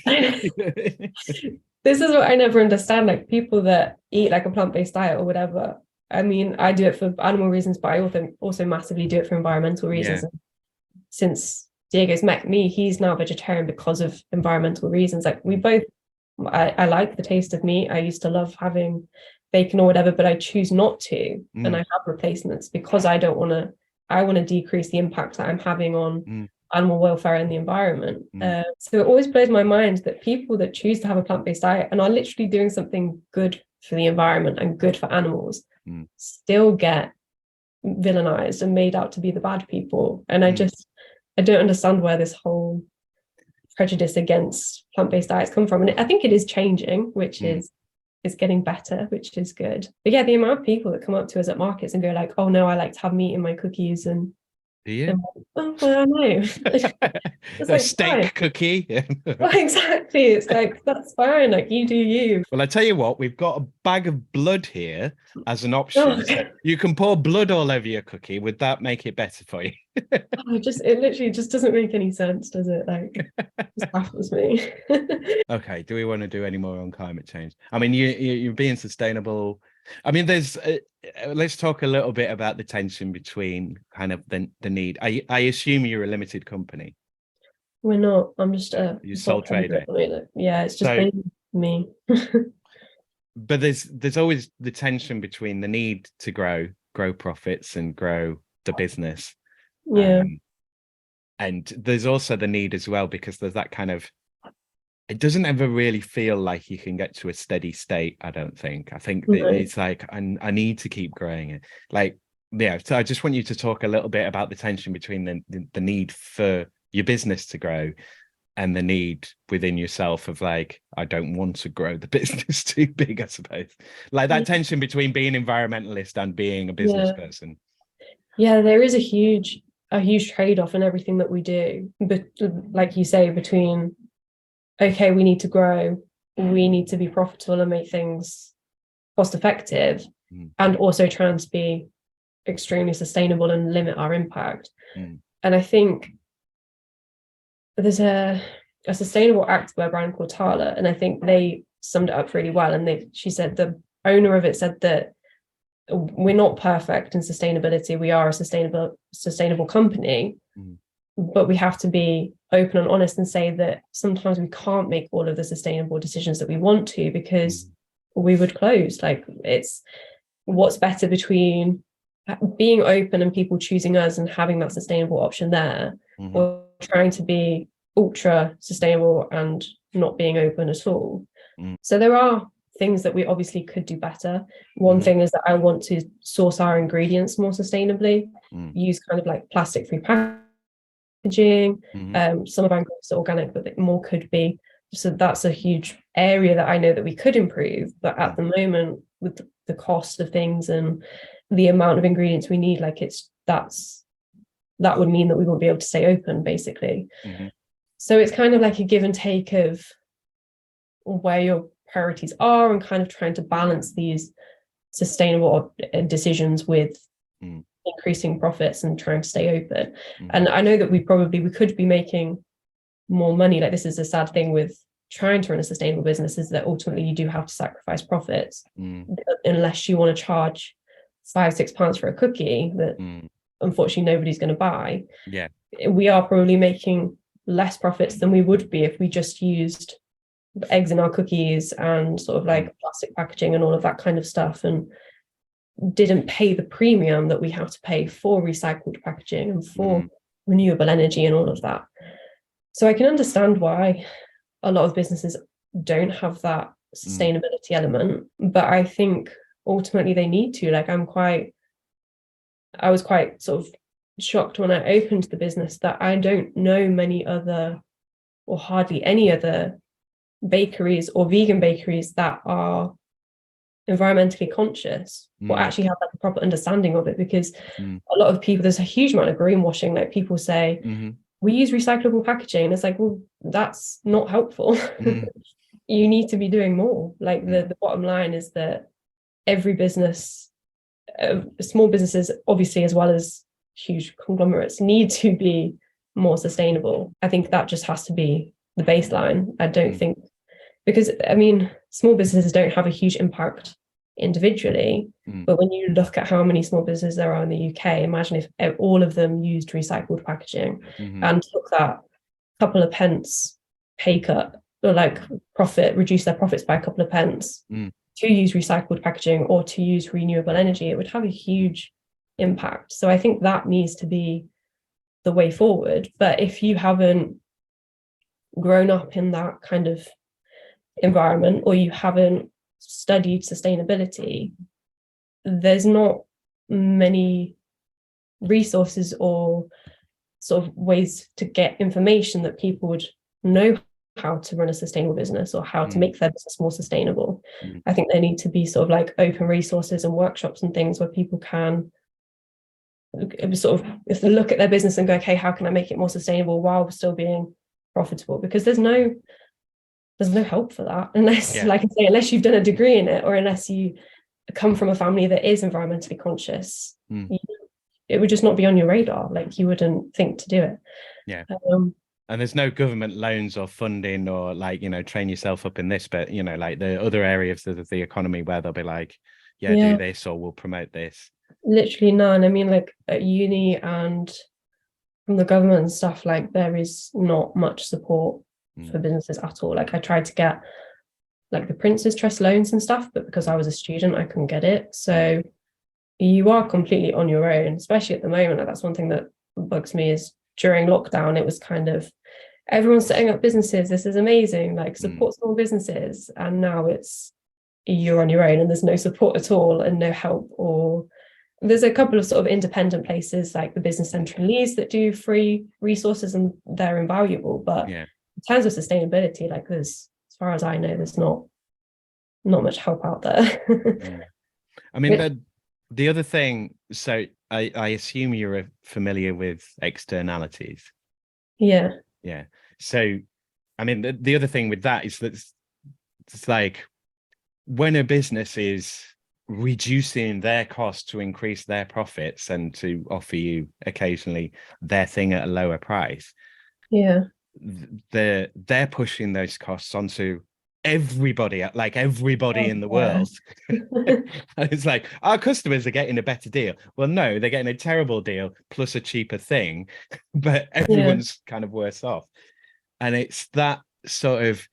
This is what I never understand, like people that eat like a plant-based diet or whatever. I mean, I do it for animal reasons, but I also massively do it for environmental reasons. And since Diego's met me, he's now vegetarian because of environmental reasons. Like we both, I like the taste of meat. I used to love having bacon or whatever, but I choose not to. And I have replacements because I want to decrease the impact that I'm having on animal welfare and the environment. So it always blows my mind that people that choose to have a plant-based diet and are literally doing something good for the environment and good for animals still get villainized and made out to be the bad people. And I don't understand where this whole prejudice against plant-based diets come from. And I think it is changing, which is getting better, which is good. But yeah, the amount of people that come up to us at markets and go like, oh no, I like to have meat in my cookies. And do you? Oh, well, I know. It's like, steak fine. Cookie. Well, exactly. It's like, that's fine. Like, you do you. Well, I tell you what, we've got a bag of blood here as an option. So you can pour blood all over your cookie. Would that make it better for you? It literally just doesn't make any sense, does it? Like, it just baffles me. Okay. Do we want to do any more on climate change? I mean, you're being sustainable. I mean, let's talk a little bit about the tension between kind of the need. I assume you're a limited company. We're not. I'm just a sole trader. Yeah, it's just me. but there's always the tension between the need to grow profits and grow the business. Yeah. And there's also the need as well, because there's that kind of, it doesn't ever really feel like you can get to a steady state. I don't think. I think that it's like, I need to keep growing it. Like, yeah. So I just want you to talk a little bit about the tension between the need for your business to grow and the need within yourself of like, I don't want to grow the business too big, I suppose. Like that tension between being environmentalist and being a business person. Yeah, there is a huge trade-off in everything that we do. But like you say, between, okay, we need to grow, we need to be profitable and make things cost effective, and also trying to be extremely sustainable and limit our impact. And I think there's a sustainable activewear brand called Tala, and I think they summed it up really well. And she said, the owner of it said that we're not perfect in sustainability. We are a sustainable company, but we have to be open and honest and say that sometimes we can't make all of the sustainable decisions that we want to, because we would close. Like, it's what's better between being open and people choosing us and having that sustainable option there, or trying to be ultra sustainable and not being open at all. So there are things that we obviously could do better. One thing is that I want to source our ingredients more sustainably, use kind of like plastic-free packaging. Some of our ingredients are organic, but more could be. So that's a huge area that I know that we could improve. But at the moment, with the cost of things and the amount of ingredients we need, like that would mean that we won't be able to stay open, basically. So it's kind of like a give and take of where your priorities are, and kind of trying to balance these sustainable decisions with increasing profits and trying to stay open. And I know that we could be making more money. Like, this is a sad thing with trying to run a sustainable business, is that ultimately you do have to sacrifice profits, unless you want to charge £5-6 for a cookie that unfortunately nobody's going to buy. We are probably making less profits than we would be if we just used eggs in our cookies and sort of like plastic packaging and all of that kind of stuff, and didn't pay the premium that we have to pay for recycled packaging and for renewable energy and all of that. So I can understand why a lot of businesses don't have that sustainability element, but I think ultimately they need to. Like, I was quite sort of shocked when I opened the business that I don't know many other, or hardly any other, bakeries or vegan bakeries that are environmentally conscious, or actually have like a proper understanding of it. Because a lot of people, there's a huge amount of greenwashing. Like, people say, we use recyclable packaging, and it's like, well, that's not helpful. You need to be doing more. Like, the bottom line is that every business, small businesses obviously, as well as huge conglomerates, need to be more sustainable. I think that just has to be the baseline. I don't think, because I mean, small businesses don't have a huge impact individually, but when you look at how many small businesses there are in the UK, imagine if all of them used recycled packaging and took that couple of pence pay cut, or like reduce their profits by a couple of pence to use recycled packaging or to use renewable energy, it would have a huge impact. So I think that needs to be the way forward. But if you haven't grown up in that kind of environment, or you haven't studied sustainability, there's not many resources or sort of ways to get information that people would know how to run a sustainable business or how to make their business more sustainable. I think there need to be sort of like open resources and workshops and things where people can sort of, if they look at their business and go, okay, how can I make it more sustainable while still being profitable? Because there's no help for that unless, like I say, unless you've done a degree in it, or unless you come from a family that is environmentally conscious. It would just not be on your radar. Like, you wouldn't think to do it. And there's no government loans or funding, or like, train yourself up in this, but like the other areas of the economy where they'll be like, do this, or we'll promote this. Literally none. I mean, like at uni and from the government and stuff, like there is not much support for businesses at all. Like, I tried to get like the Prince's Trust loans and stuff, but because I was a student, I couldn't get it. So you are completely on your own, especially at the moment. Like, that's one thing that bugs me is during lockdown, it was kind of everyone's setting up businesses. This is amazing, like support small businesses. And now it's you're on your own and there's no support at all and no help. Or there's a couple of sort of independent places like the Business Centre in Leeds that do free resources and they're invaluable. But in terms of sustainability, like there's, as far as I know, there's not much help out there. I mean, the other thing, so I assume you're familiar with externalities. Yeah. So, I mean, the other thing with that is that it's like when a business is reducing their costs to increase their profits and to offer you occasionally their thing at a lower price. Yeah. They're pushing those costs onto everybody, like everybody in the world. It's like our customers are getting a better deal. Well, no, they're getting a terrible deal plus a cheaper thing, but everyone's kind of worse off. And it's that sort of,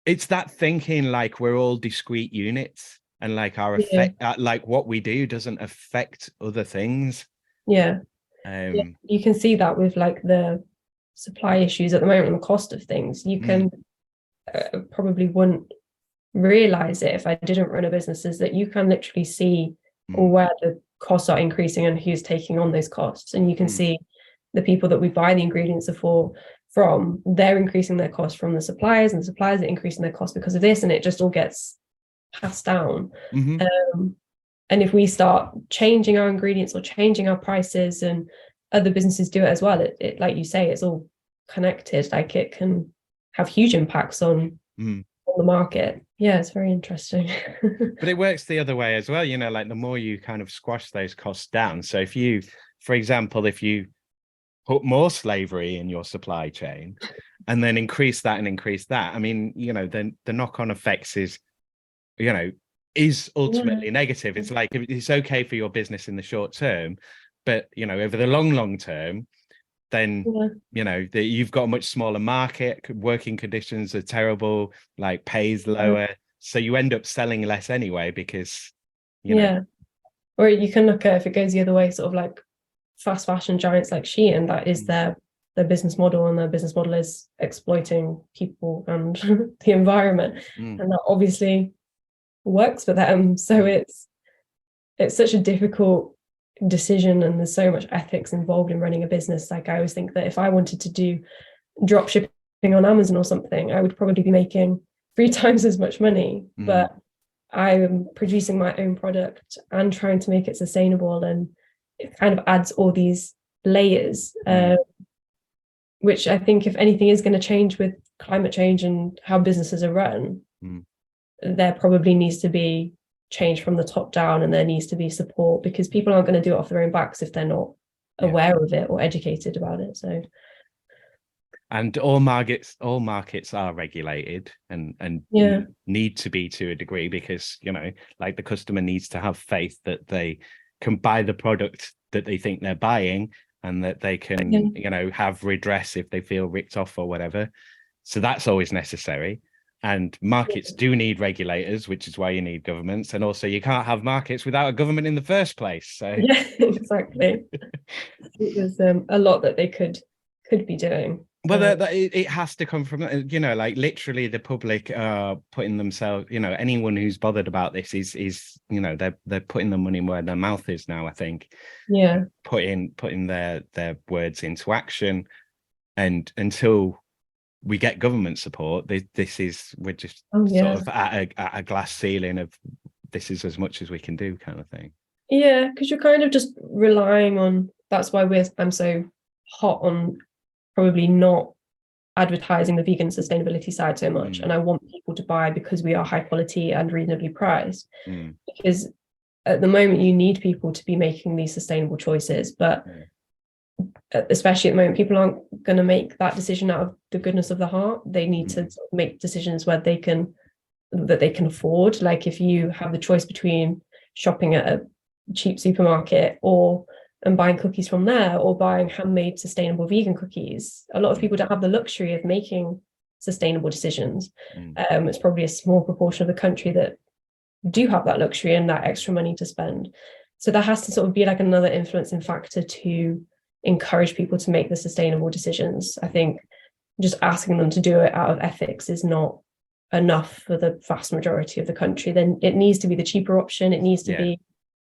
it's that thinking like we're all discrete units and like our effect, like what we do doesn't affect other things. You can see that with like the supply issues at the moment and the cost of things. You can probably wouldn't realize it if I didn't run a business, is that you can literally see where the costs are increasing and who's taking on those costs. And you can see the people that we buy the ingredients from, they're increasing their costs from the suppliers, and the suppliers are increasing their costs because of this, and it just all gets passed down. And if we start changing our ingredients or changing our prices, and other businesses do it as well, it like you say, it's all connected. Like it can have huge impacts on the market. It's very interesting. But it works the other way as well, you know, like the more you kind of squash those costs down. So if you, for example, if you put more slavery in your supply chain and then increase that, I mean, you know, then the knock-on effects is ultimately negative. It's like it's okay for your business in the short term, but you know, over the long term, then you know that you've got a much smaller market, working conditions are terrible, like pays lower, so you end up selling less anyway because you know. Or you can look at, if it goes the other way, sort of like fast fashion giants like Shein, that is their business model, and their business model is exploiting people and the environment, and that obviously works for them. So it's such a difficult decision, and there's so much ethics involved in running a business. Like I always think that if I wanted to do drop shipping on Amazon or something, I would probably be making 3 times as much money, but I am producing my own product and trying to make it sustainable, and it kind of adds all these layers, which I think if anything is going to change with climate change and how businesses are run, there probably needs to be change from the top down, and there needs to be support, because people aren't going to do it off their own backs if they're not aware of it or educated about it. So, and all markets are regulated and need to be to a degree, because you know, like the customer needs to have faith that they can buy the product that they think they're buying, and that they can you know, have redress if they feel ripped off or whatever. So that's always necessary. And markets do need regulators, which is why you need governments. And also you can't have markets without a government in the first place. So exactly. There's a lot that they could be doing. Well, it has to come from, you know, like literally the public are putting themselves, you know, anyone who's bothered about this is you know, they're putting the money where their mouth is now, I think. Putting their words into action. And until we get government support, we're just sort of at a glass ceiling of this is as much as we can do kind of thing. Because you're kind of just relying on, that's why I'm so hot on probably not advertising the vegan sustainability side so much. And I want people to buy because we are high quality and reasonably priced, because at the moment you need people to be making these sustainable choices, but especially at the moment, people aren't going to make that decision out of the goodness of the heart. They need to make decisions where they can afford. Like if you have the choice between shopping at a cheap supermarket and buying cookies from there, or buying handmade sustainable vegan cookies, a lot of people don't have the luxury of making sustainable decisions. It's probably a small proportion of the country that do have that luxury and that extra money to spend. So there has to sort of be like another influencing factor to encourage people to make the sustainable decisions. I think just asking them to do it out of ethics is not enough for the vast majority of the country. Then it needs to be the cheaper option. It needs to be,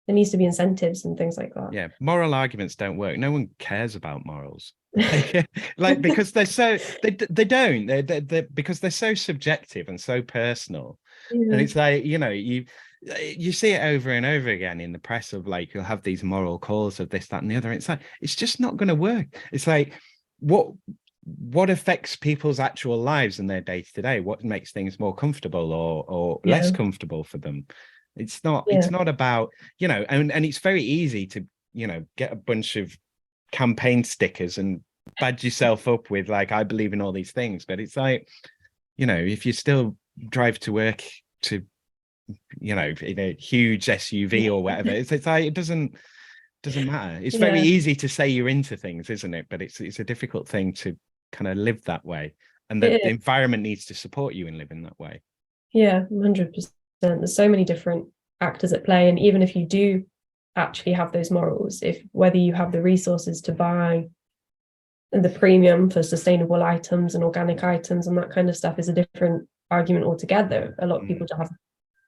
there needs to be incentives and things like that. Yeah, moral arguments don't work. No one cares about morals. Like because they're so they don't they're because they're so subjective and so personal. And it's like, you know, you see it over and over again in the press of like, you'll have these moral calls of this, that, and the other. It's like, it's just not going to work. It's like, what affects people's actual lives and their day to day? What makes things more comfortable or less comfortable for them? It's not about, you know, and it's very easy to, you know, get a bunch of campaign stickers and badge yourself up with like, I believe in all these things. But it's like, you know, if you still drive to work to, you know, in a huge SUV or whatever, it's like, it doesn't matter. It's very easy to say you're into things, isn't it? But it's a difficult thing to kind of live that way, and the environment needs to support you in living that way. 100%. There's so many different actors at play, and even if you do actually have those morals, if whether you have the resources to buy the premium for sustainable items and organic items and that kind of stuff is a different argument altogether. A lot of people don't have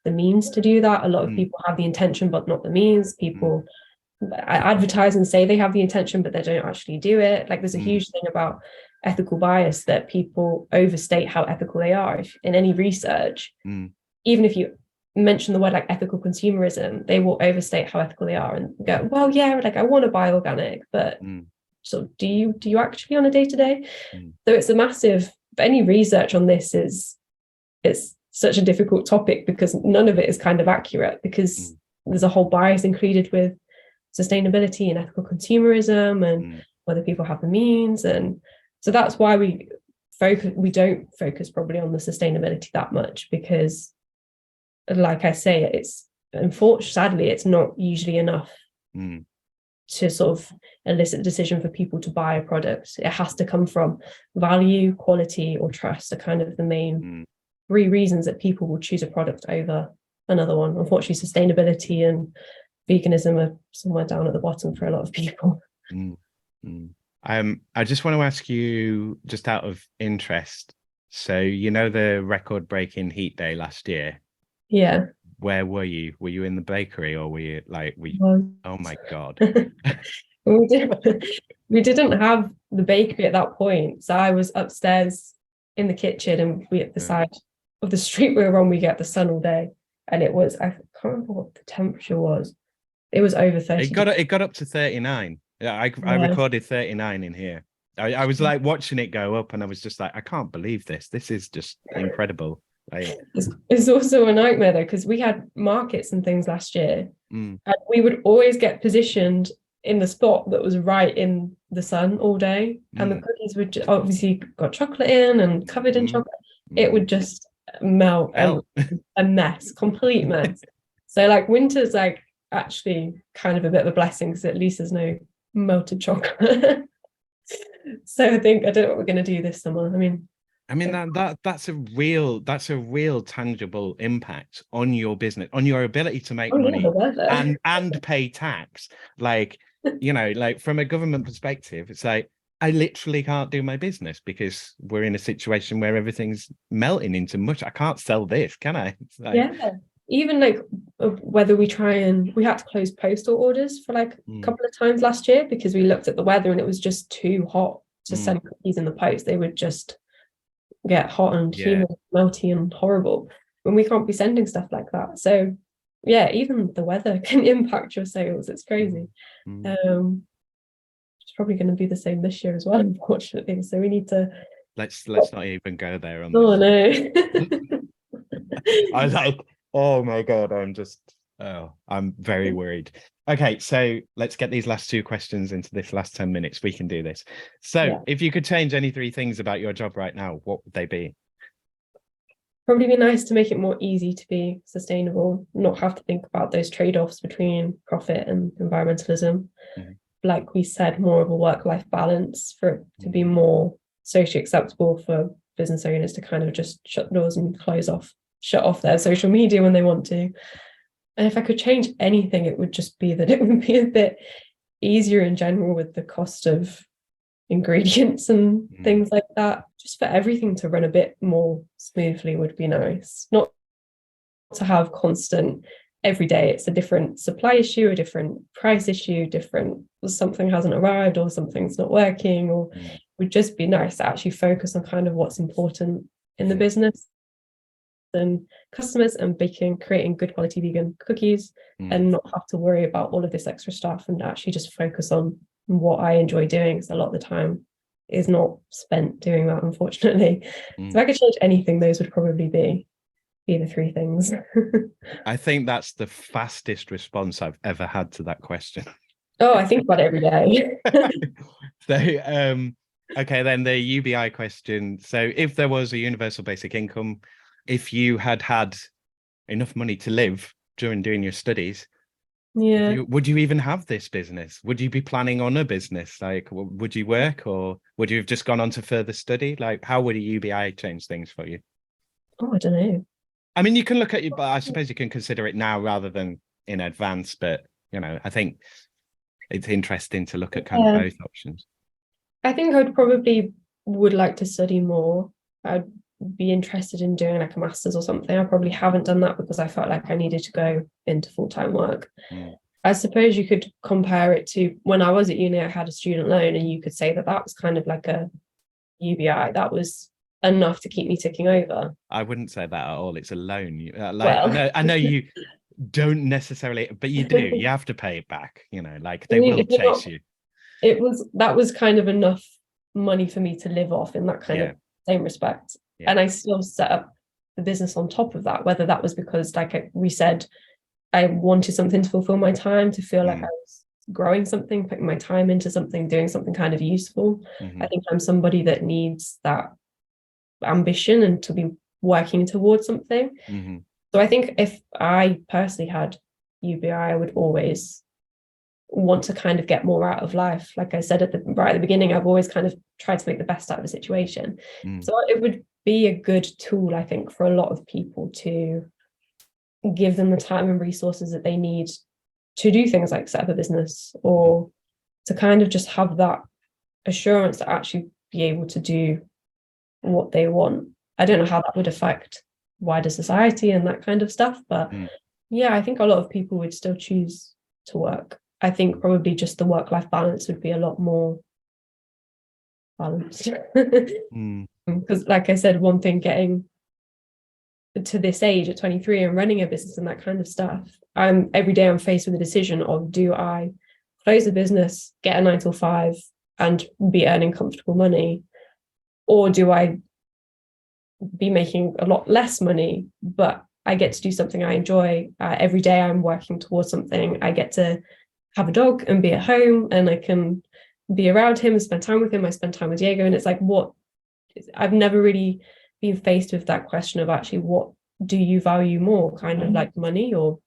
the means to do that. A lot of people have the intention but not the means. People advertise and say they have the intention but they don't actually do it. Like there's a huge thing about ethical bias, that people overstate how ethical they are. If in any research, even if you mention the word like ethical consumerism, they will overstate how ethical they are and go, well, yeah, like I want to buy organic, but so do you actually on a day-to-day? So it's a massive, any research on this it's such a difficult topic because none of it is kind of accurate, because there's a whole bias included with sustainability and ethical consumerism and whether people have the means. And so that's why we don't focus probably on the sustainability that much, because like I say, it's unfortunately, sadly, it's not usually enough to sort of elicit a decision for people to buy a product. It has to come from value, quality, or trust are kind of the main three reasons that people will choose a product over another one. Unfortunately, sustainability and veganism are somewhere down at the bottom for a lot of people. I just want to ask you, just out of interest, so you know the record-breaking heat day last year? Yeah. Where were you? Were you in the bakery, or were you like, oh my God. we didn't have the bakery at that point. So I was upstairs in the kitchen, and we at the side of the street we were on, we get the sun all day. And it was, I can't remember what the temperature was. It was over 30. It got up to 39. I recorded 39 in here. I was like watching it go up, and I was just like, I can't believe this. This is just incredible. It's also a nightmare though, because we had markets and things last year, and we would always get positioned in the spot that was right in the sun all day, and the cookies would obviously got chocolate in and covered in chocolate. It would just melt and a mess, complete mess. So like winter's like actually kind of a bit of a blessing, because at least there's no melted chocolate. So I don't know what we're going to do this summer. I mean that's a real tangible impact on your business, on your ability to make money and pay tax. Like, you know, like from a government perspective, it's like, I literally can't do my business because we're in a situation where everything's melting into mush. I can't sell this, can I? Like, even like whether we had to close postal orders for like a couple of times last year, because we looked at the weather and it was just too hot to send cookies in the post. They would just get hot and humid, melty and horrible, when we can't be sending stuff like that. So yeah, even the weather can impact your sales. It's crazy. It's probably going to be the same this year as well, unfortunately. So we need to let's not even go there on this. No. I was like, oh my God, I'm very worried. Okay, so let's get these last two questions into this last 10 minutes. We can do this. So if you could change any three things about your job right now, what would they be? Probably be nice to make it more easy to be sustainable, not have to think about those trade-offs between profit and environmentalism. Like we said, more of a work-life balance, for it to be more socially acceptable for business owners to kind of just shut doors and shut off their social media when they want to. And if I could change anything, it would just be that it would be a bit easier in general with the cost of ingredients and things like that. Just for everything to run a bit more smoothly would be nice. Not to have constant, every day it's a different supply issue, a different price issue, something hasn't arrived or something's not working, or it would just be nice to actually focus on kind of what's important in the business and customers and creating good quality vegan cookies and not have to worry about all of this extra stuff and actually just focus on what I enjoy doing, because a lot of the time is not spent doing that, unfortunately. So if I could change anything, those would probably be the three things. I think that's the fastest response I've ever had to that question. Oh, I think about it every day. So okay, then the UBI question. So if there was a universal basic income, if you had enough money to live during doing your studies, would you even have this business? Would you be planning on a business? Like, would you work, or would you have just gone on to further study? Like, how would a UBI change things for you? Oh, I don't know. I mean, you can look at it, but I suppose you can consider it now rather than in advance. But, I think it's interesting to look at kind of both options. I think I would like to study more. I'd be interested in doing like a master's or something. I probably haven't done that because I felt like I needed to go into full-time work. I suppose you could compare it to when I was at uni, I had a student loan, and you could say that was kind of like a UBI. That was enough to keep me ticking over. I wouldn't say that at all. It's a loan. I know you don't necessarily, but you do. You have to pay it back. Like they will chase you. That was kind of enough money for me to live off in that kind of same respect. And I still set up the business on top of that, whether that was because, like we said, I wanted something to fulfill my time, to feel like I was growing something, putting my time into something, doing something kind of useful. I think I'm somebody that needs that ambition and to be working towards something. So I think if I personally had UBI, I would always want to kind of get more out of life. Like I said right at the beginning, I've always kind of tried to make the best out of a situation. So it would be a good tool, I think, for a lot of people to give them the time and resources that they need to do things like set up a business, or to kind of just have that assurance to actually be able to do what they want. I don't know how that would affect wider society and that kind of stuff, but I think a lot of people would still choose to work. I think probably just the work-life balance would be a lot more balanced. Because like I said, one thing, getting to this age at 23 and running a business and that kind of stuff, every day I'm faced with a decision of, do I close the business, get a 9 to 5 and be earning comfortable money, or do I be making a lot less money but I get to do something I enjoy? Every day I'm working towards something. I get to have a dog and be at home, and I can be around him and spend time with him. I spend time with Diego, and it's like, I've never really been faced with that question of actually, what do you value more, kind of like money or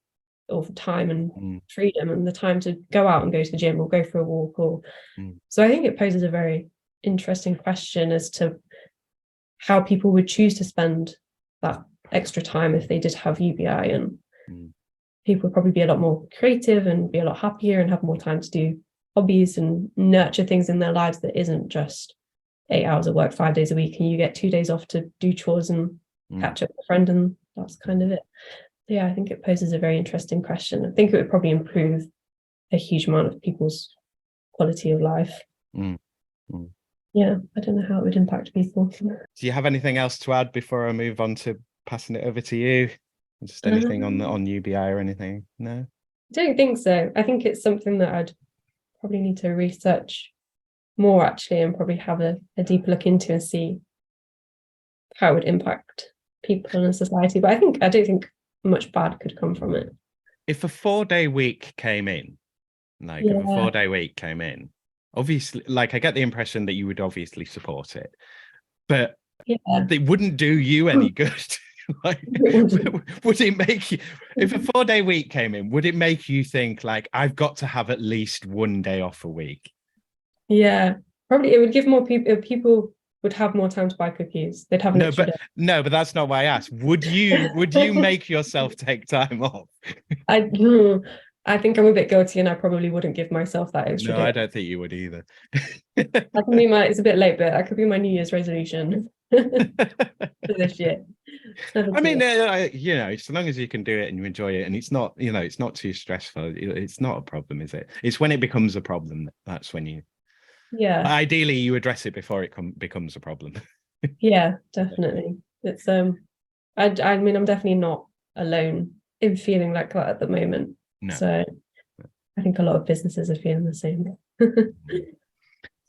time and freedom, and the time to go out and go to the gym or go for a walk, or so I think it poses a very interesting question as to how people would choose to spend that extra time if they did have UBI, and people would probably be a lot more creative and be a lot happier and have more time to do hobbies and nurture things in their lives that isn't just 8 hours of work 5 days a week and you get 2 days off to do chores and catch up with a friend, and that's kind of it. Yeah, I think it poses a very interesting question. I think it would probably improve a huge amount of people's quality of life. Yeah, I don't know how it would impact people. Do you have anything else to add before I move on to passing it over to you? Just anything on UBI or anything? No? I don't think so. I think it's something that I'd probably need to research more, actually, and probably have a deeper look into and see how it would impact people in society. But I don't think much bad could come from it. If a 4-day week came in, obviously, like, I get the impression that you would obviously support it, but it wouldn't do you any good. Like, would it make you, if a 4-day week came in, would it make you think, like, I've got to have at least one day off a week? Yeah, probably it would give more people would have more time to buy cookies. They'd have an No, extra but day. no, but that's not why I asked. Would you make yourself take time off? I think I'm a bit guilty, and I probably wouldn't give myself that extra No, day. I don't think you would either. That can be it's a bit late, but that could be my New Year's resolution for this year. I mean, as long as you can do it and you enjoy it, and it's not, it's not too stressful. It's not a problem, is it? It's when it becomes a problem that's when you. Yeah. Ideally, you address it before it becomes a problem. Yeah, definitely. It's I mean, I'm definitely not alone in feeling like that at the moment. No. So I think a lot of businesses are feeling the same.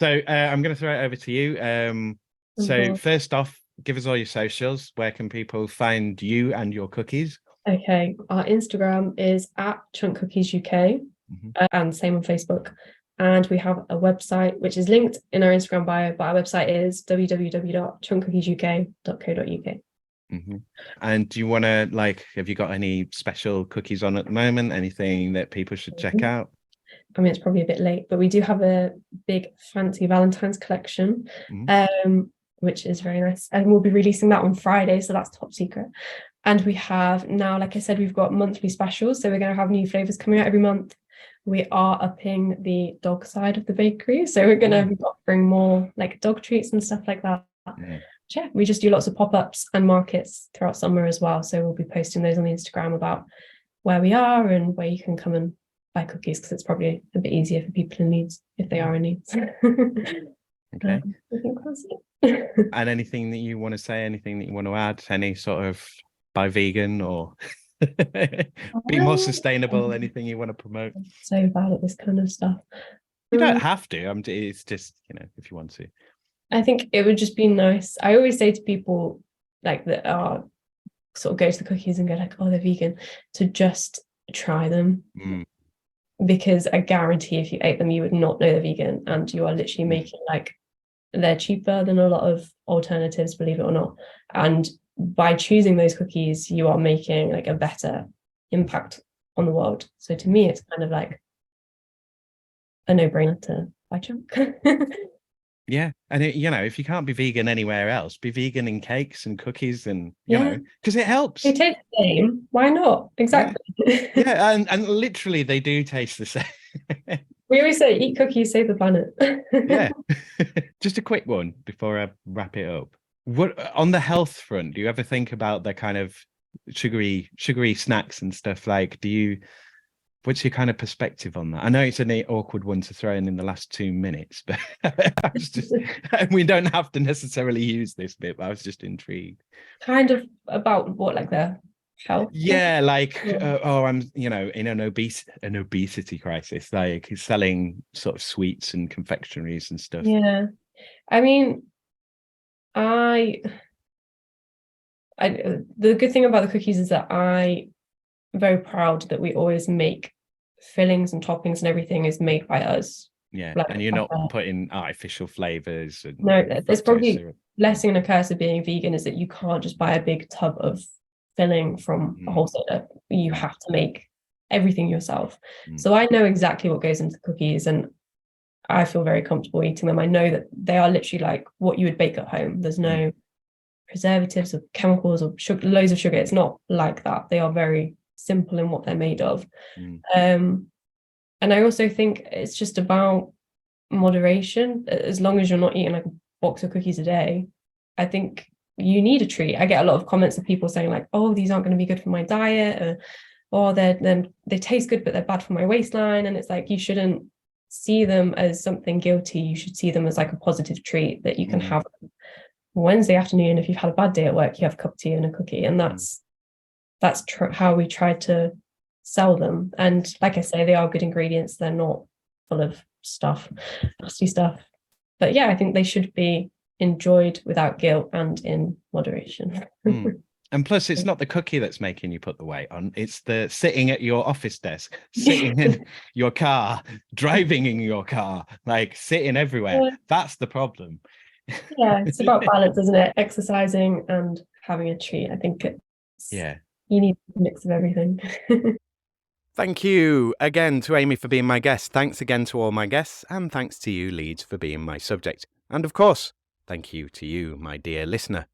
So I'm going to throw it over to you. So first off, give us all your socials. Where can people find you and your cookies? Okay, our Instagram is @chunkcookiesuk, and same on Facebook. And we have a website which is linked in our Instagram bio, but our website is www.chunkcookiesuk.co.uk. And do you want to have you got any special cookies on at the moment? Anything that people should check out? I mean, it's probably a bit late, but we do have a big fancy Valentine's collection, which is very nice. And we'll be releasing that on Friday, so that's top secret. And we have now, like I said, we've got monthly specials. So we're going to have new flavors coming out every month. We are upping the dog side of the bakery. So we're going to bring more like dog treats and stuff like that. Yeah, we just do lots of pop-ups and markets throughout summer as well. So we'll be posting those on the Instagram about where we are and where you can come and buy cookies, because it's probably a bit easier for people in Leeds if they are in Leeds. Okay. I think that's it. And anything that you want to say, anything that you want to add, any sort of buy vegan or be more sustainable, anything you want to promote? I'm so bad at this kind of stuff. You don't have to. It's just, if you want to. I think it would just be nice. I always say to people like that are sort of go to the cookies and go like, oh, they're vegan, to just try them. Because I guarantee if you ate them, you would not know they're vegan, and you are literally making they're cheaper than a lot of alternatives, believe it or not. And by choosing those cookies, you are making a better impact on the world. So to me, it's kind of like a no-brainer to buy Chunk. Yeah, and if you can't be vegan anywhere else, be vegan in cakes and cookies, and because it helps. They taste the same. Why not? Exactly. Yeah, and literally they do taste the same. We always say, eat cookies, save the planet. Yeah. Just a quick one before I wrap it up. What on the health front, do you ever think about the kind of sugary snacks and stuff? What's your kind of perspective on that? I know it's an awkward one to throw in the last 2 minutes, but we don't have to necessarily use this bit, but I was just intrigued. Kind of about what, the health? Yeah, I'm, in an obesity crisis, selling sort of sweets and confectionaries and stuff. Yeah. I mean, the good thing about the cookies is that I'm very proud that we always make fillings and toppings, and everything is made by us. Yeah, and you're not putting artificial flavors. No, there's probably blessing and a curse of being vegan is that you can't just buy a big tub of filling from a wholesaler. You have to make everything yourself. So I know exactly what goes into cookies, and I feel very comfortable eating them. I know that they are literally like what you would bake at home. There's no preservatives or chemicals or loads of sugar. It's not like that. They are very simple in what they're made of. And I also think it's just about moderation. As long as you're not eating a box of cookies a day, I think you need a treat. I get a lot of comments of people saying oh, these aren't going to be good for my diet, or they taste good but they're bad for my waistline. And it's you shouldn't see them as something guilty. You should see them as a positive treat that you can have Wednesday afternoon. If you've had a bad day at work, you have a cup of tea and a cookie, and that's how we try to sell them. And like I say, they are good ingredients. They're not full of nasty stuff. But yeah, I think they should be enjoyed without guilt and in moderation. And plus, it's not the cookie that's making you put the weight on. It's the sitting at your office desk, sitting in your car, driving in your car, sitting everywhere. Yeah. That's the problem. Yeah, it's about balance, isn't it? Exercising and having a treat. I think you need a mix of everything. Thank you again to Amy for being my guest. Thanks again to all my guests, and thanks to you, Leeds, for being my subject. And of course, Thank you to you, my dear listener.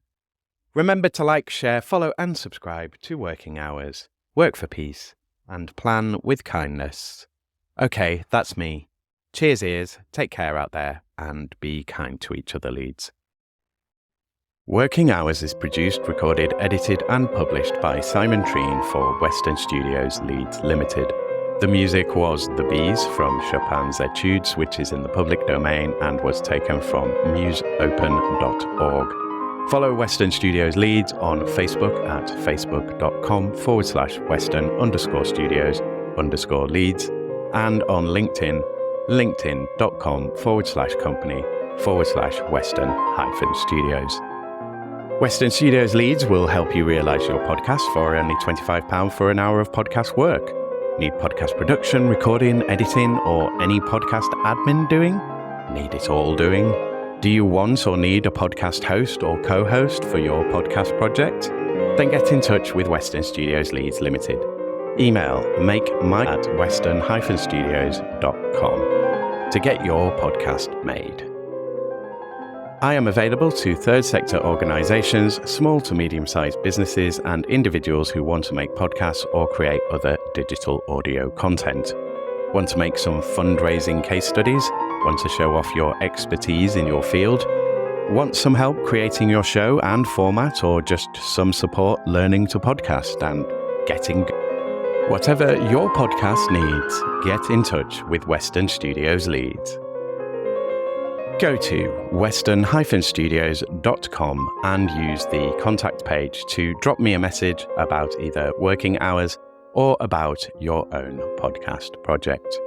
Remember to like, share, follow and subscribe to Working Hours. Work for peace and plan with kindness. Okay, that's me. Cheers ears, take care out there and be kind to each other, Leeds. Working Hours is produced, recorded, edited and published by Simon Treen for Western Studios Leeds Limited. The music was The Bees from Chopin's Etudes, which is in the public domain and was taken from museopen.org. Follow Western Studios Leeds on Facebook at facebook.com/Western_Studios_Leeds and on LinkedIn, linkedin.com/company/Western-Studios. Western Studios Leeds will help you realise your podcast for only £25 for an hour of podcast work. Need podcast production, recording, editing, or any podcast admin doing? Need it all doing? Do you want or need a podcast host or co-host for your podcast project? Then get in touch with Western Studios Leeds Limited. Email makemike@western-studios.com to get your podcast made. I am available to third sector organisations, small to medium-sized businesses and individuals who want to make podcasts or create other digital audio content. Want to make some fundraising case studies? Want to show off your expertise in your field? Want some help creating your show and format, or just some support learning to podcast and getting good? Whatever your podcast needs, get in touch with Western Studios Leeds. Go to western-studios.com and use the contact page to drop me a message about either Working Hours or about your own podcast project.